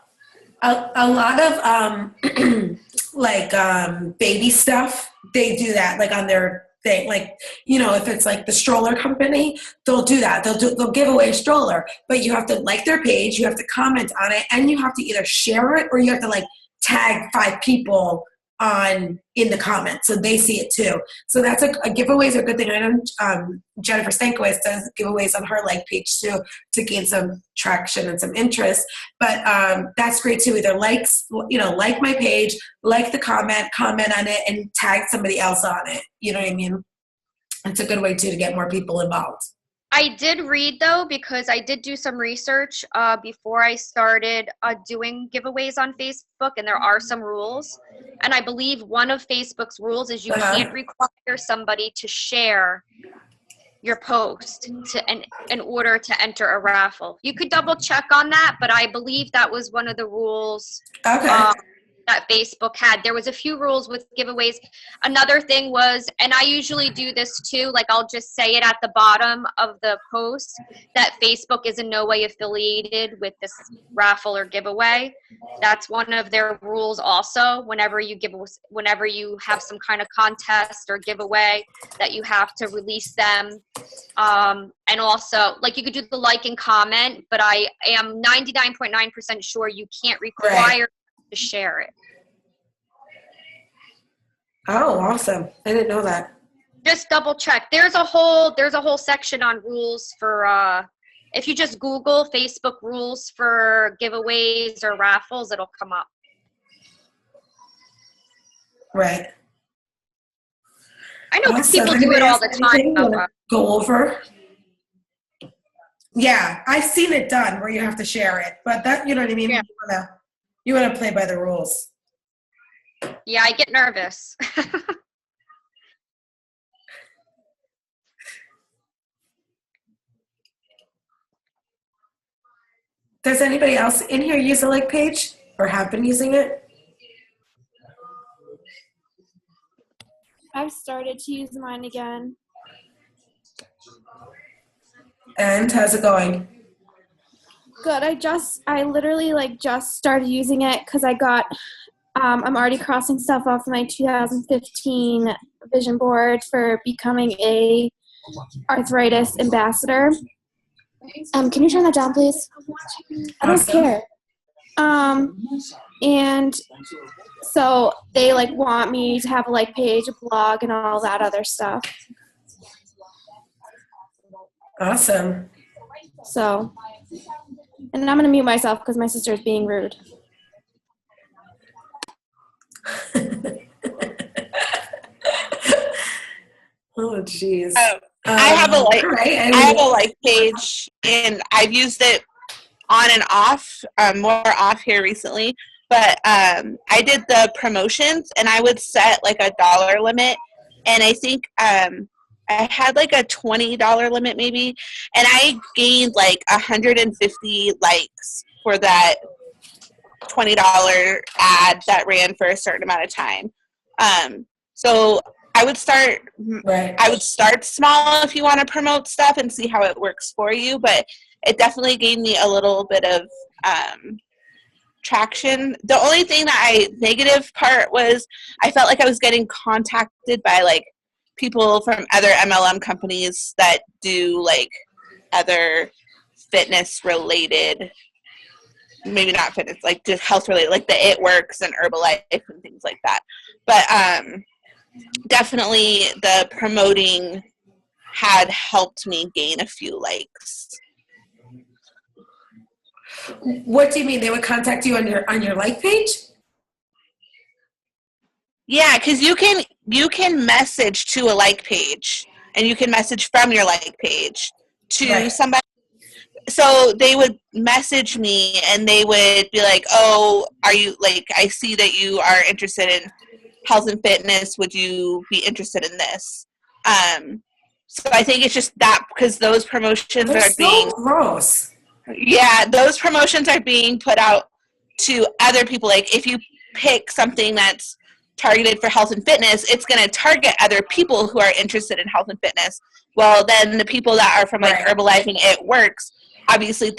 of baby stuff. They do that like on their thing, like, you know, if it's like the stroller company, they'll do that. They'll give away a stroller, but you have to like their page, you have to comment on it, and you have to either share it or you have to like tag 5 people in the comments so they see it too. So that's a giveaway is a good thing. I know Jennifer Stankiewicz does giveaways on her like page too to gain some traction and some interest. But that's great too. Either like my page, like the comment on it, and tag somebody else on it. You know what I mean? It's a good way too to get more people involved. I did read though, because I did do some research before I started doing giveaways on Facebook, and there are some rules. And I believe one of Facebook's rules is you can't require somebody to share your post in order to enter a raffle. You could double check on that, but I believe that was one of the rules. Okay. That Facebook had. There was a few rules with giveaways. Another thing was, and I usually do this too, like I'll just say it at the bottom of the post, that Facebook is in no way affiliated with this raffle or giveaway. That's one of their rules also. Whenever you have some kind of contest or giveaway, that you have to release them. And also, like, you could do the like and comment, but I am 99.9% sure you can't require to share it. Oh, awesome. I didn't know that. Just double check. There's a whole section on rules for if you just Google Facebook rules for giveaways or raffles, it'll come up. Right. I know Awesome. people do it all the time. Go over. Yeah, I've seen it done where you have to share it, but that, you know what I mean? Yeah. You want to play by the rules. Yeah, I get nervous. Does anybody else in here use a like page or have been using it? I've started to use mine again. And how's it going? Good. I literally just started using it because I got, I'm already crossing stuff off my 2015 vision board for becoming a arthritis ambassador. Can you turn that down, please? I don't care. And so they want me to have a page, a blog, and all that other stuff. Awesome. So, and I'm going to mute myself because my sister is being rude. Oh, jeez. I have a like. Right. I have a like page, and I've used it on and off, more off here recently. But I did the promotions, and I would set a dollar limit, and I think I had a $20 limit maybe, and I gained 150 likes for that $20 ad that ran for a certain amount of time. So I would start. Right. I would start small if you want to promote stuff and see how it works for you, but it definitely gave me a little bit of traction. The only thing negative part was I felt like I was getting contacted by people from other MLM companies that do other fitness related, maybe not fitness, just health related, the It Works and Herbalife and things like that. But definitely the promoting had helped me gain a few likes. What do you mean? They would contact you on your like page? Yeah, because you can message to a like page, and you can message from your like page to somebody. So they would message me, and they would be like, "Oh, are you I see that you are interested in health and fitness. Would you be interested in this?" So I think it's just that because those promotions They're are being gross. Yeah, those promotions are being put out to other people. If you pick something that's targeted for health and fitness, it's going to target other people who are interested in health and fitness. Well, then the people that are from Herbalife and It Works, obviously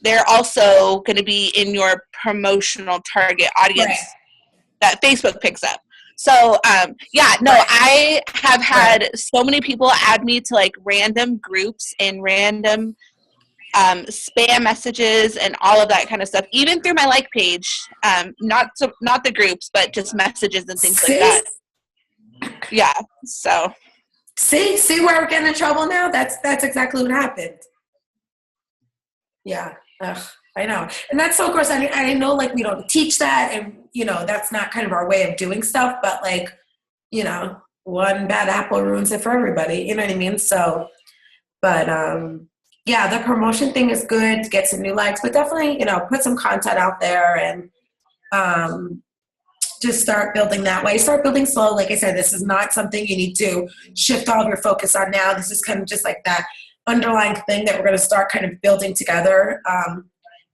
they're also going to be in your promotional target audience that Facebook picks up. So, I have had so many people add me to random groups and random spam messages and all of that kind of stuff, even through my like page, not the groups, but just messages and things like that. Yeah. So see where we're getting in trouble now? That's exactly what happened. Yeah. Ugh, I know. And that's so gross. I know we don't teach that, and that's not kind of our way of doing stuff, but one bad apple ruins it for everybody. You know what I mean? So But yeah, the promotion thing is good to get some new likes, but definitely, put some content out there and just start building that way. Start building slow. Like I said, this is not something you need to shift all of your focus on now. This is kind of just like that underlying thing that we're going to start kind of building together.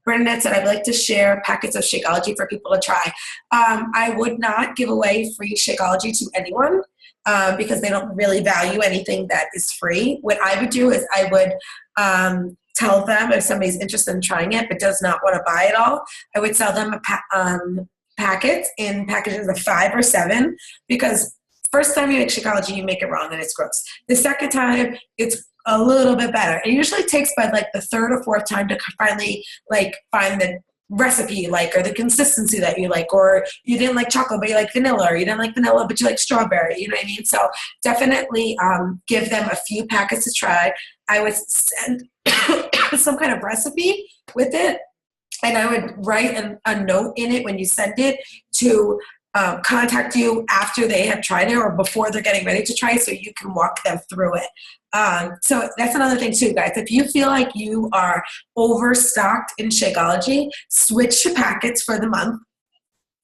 Bernadette said, I'd like to share packets of Shakeology for people to try. I would not give away free Shakeology to anyone because they don't really value anything that is free. What I would do is I would tell them if somebody's interested in trying it but does not want to buy it all, I would sell them packets in packages of 5 or 7, because first time you make Shakeology, you make it wrong and it's gross. The second time, it's a little bit better. It usually takes by like the 3rd or 4th time to finally like find the recipe you like, or the consistency that you like, or you didn't like chocolate but you like vanilla, or you didn't like vanilla but you like strawberry, you know what I mean? So definitely give them a few packets to try. I would send some kind of recipe with it, and I would write a note in it when you send it to contact you after they have tried it or before they're getting ready to try it, so you can walk them through it. So that's another thing too, guys. If you feel like you are overstocked in Shakeology, switch to packets for the month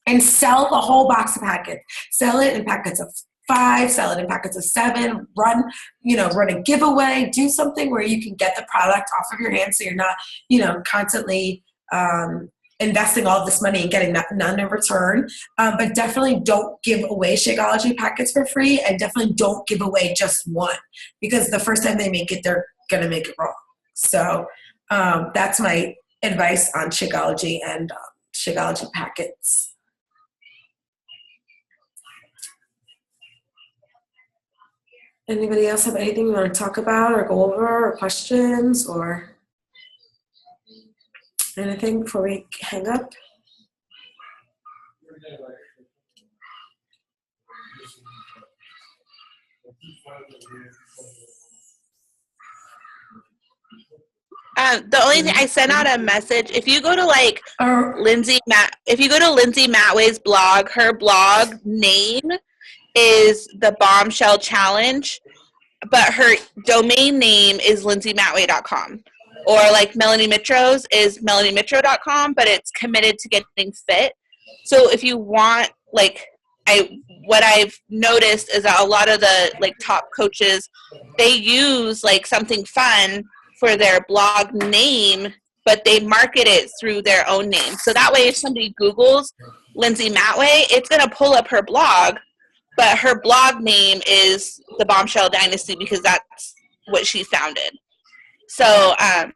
and sell the whole box of packets. Sell it in packets of 5, sell it in packets of 7, run a giveaway, do something where you can get the product off of your hands so you're not, constantly investing all this money and getting none in return. But definitely don't give away Shakeology packets for free, and definitely don't give away just one, because the first time they make it, they're going to make it wrong. So that's my advice on Shakeology and Shakeology packets. Anybody else have anything you want to talk about or go over, or questions or anything before we hang up? The only thing, I sent out a message. If you go to if you go to Lindsay Matway's blog, her blog name is the Bombshell Challenge, but her domain name is lindsaymatway.com. Or like Melanie Mitro's is melaniemitro.com, but it's committed to getting fit. So if you want, what I've noticed is that a lot of the top coaches, they use something fun for their blog name, but they market it through their own name. So that way, if somebody Googles Lindsay Matway, it's going to pull up her blog, but her blog name is the Bombshell Dynasty because that's what she founded. So I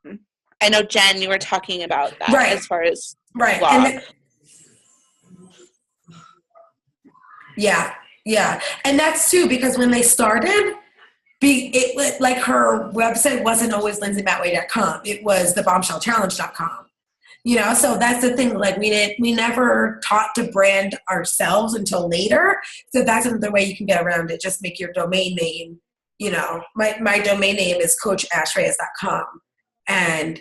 know, Jen, you were talking about that as far as blog. And yeah. And that's too, because when they started, her website wasn't always lindsaymatway.com. It was thebombshellchallenge.com. So that's the thing. We never taught to brand ourselves until later. So that's another way you can get around it. Just make your domain name. My domain name is coachashreyes.com. And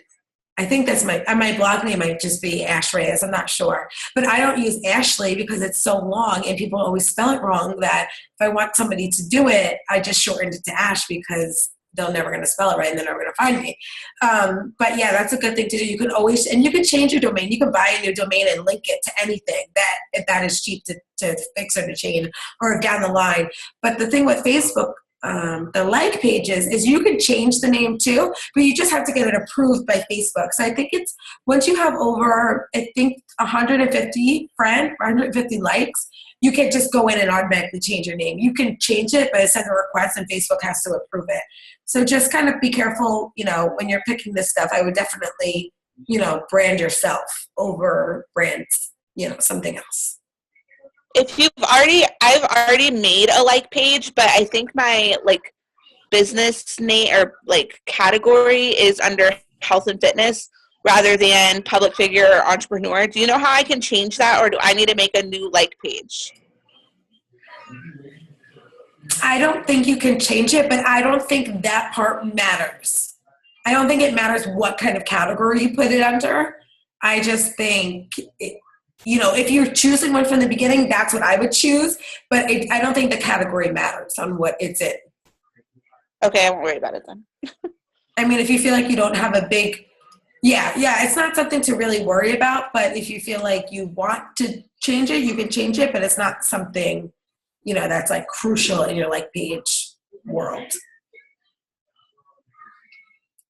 I think that's my blog name might just be Ash Reyes. I'm not sure. But I don't use Ashley because it's so long and people always spell it wrong that if I want somebody to do it, I just shortened it to Ash because they're never going to spell it right and they're never going to find me. But yeah, that's a good thing to do. You can always, and you can change your domain. You can buy a new domain and link it to anything if that is cheap to fix or to change or down the line. But the thing with Facebook, the like pages, is you can change the name too, but you just have to get it approved by Facebook. So I think it's once you have over, 150 likes, you can just go in and automatically change your name. You can change it, but send a request and Facebook has to approve it. So just kind of be careful, when you're picking this stuff. I would definitely, brand yourself over brands, something else. I've already made a like page, but I think my business name or category is under health and fitness rather than public figure or entrepreneur. Do you know how I can change that, or do I need to make a new like page? I don't think you can change it, but I don't think that part matters. I don't think it matters what kind of category you put it under. I just think if you're choosing one from the beginning, that's what I would choose. But I don't think the category matters on what it's in. Okay, I won't worry about it then. I mean, if you feel like you don't have a big, yeah, it's not something to really worry about, but if you feel like you want to change it, you can change it, but it's not something, that's like crucial in your like page world.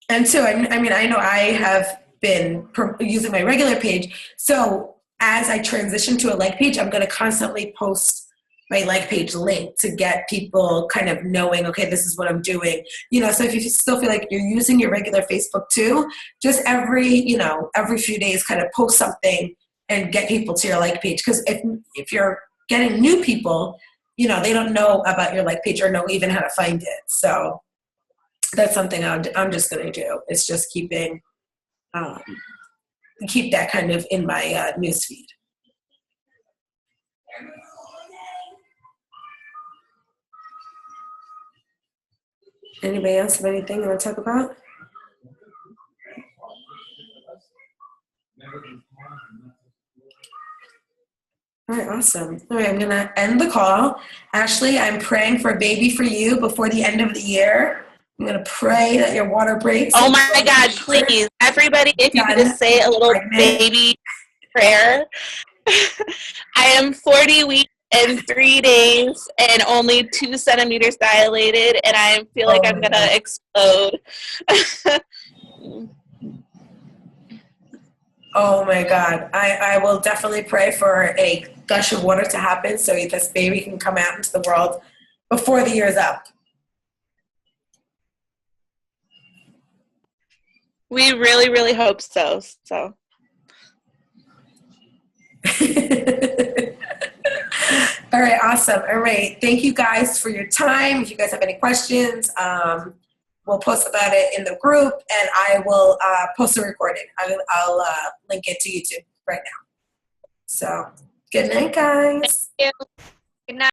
And so, I mean, I know I have been using my regular page. So as I transition to a like page, I'm going to constantly post my like page link to get people kind of knowing, okay, this is what I'm doing. So if you still feel like you're using your regular Facebook too, just every few days kind of post something and get people to your like page. Because if you're getting new people, they don't know about your like page or know even how to find it. So that's something I'm just going to do. It's just keep that kind of in my newsfeed. Anybody else have anything you want to talk about? All right, awesome. All right, I'm going to end the call. Ashley, I'm praying for a baby for you before the end of the year. I'm going to pray that your water breaks. Oh my God, please. Everybody, if you could just say a little baby prayer. I am 40 weeks and 3 days and only 2 centimeters dilated, and I feel like I'm going to explode. Oh my God. I will definitely pray for a gush of water to happen so this baby can come out into the world before the year's up. We really, really hope so. All right, awesome. All right, thank you guys for your time. If you guys have any questions, we'll post about it in the group, and I will post a recording. I'll link it to YouTube right now. So, good night, guys. Thank you. Good night.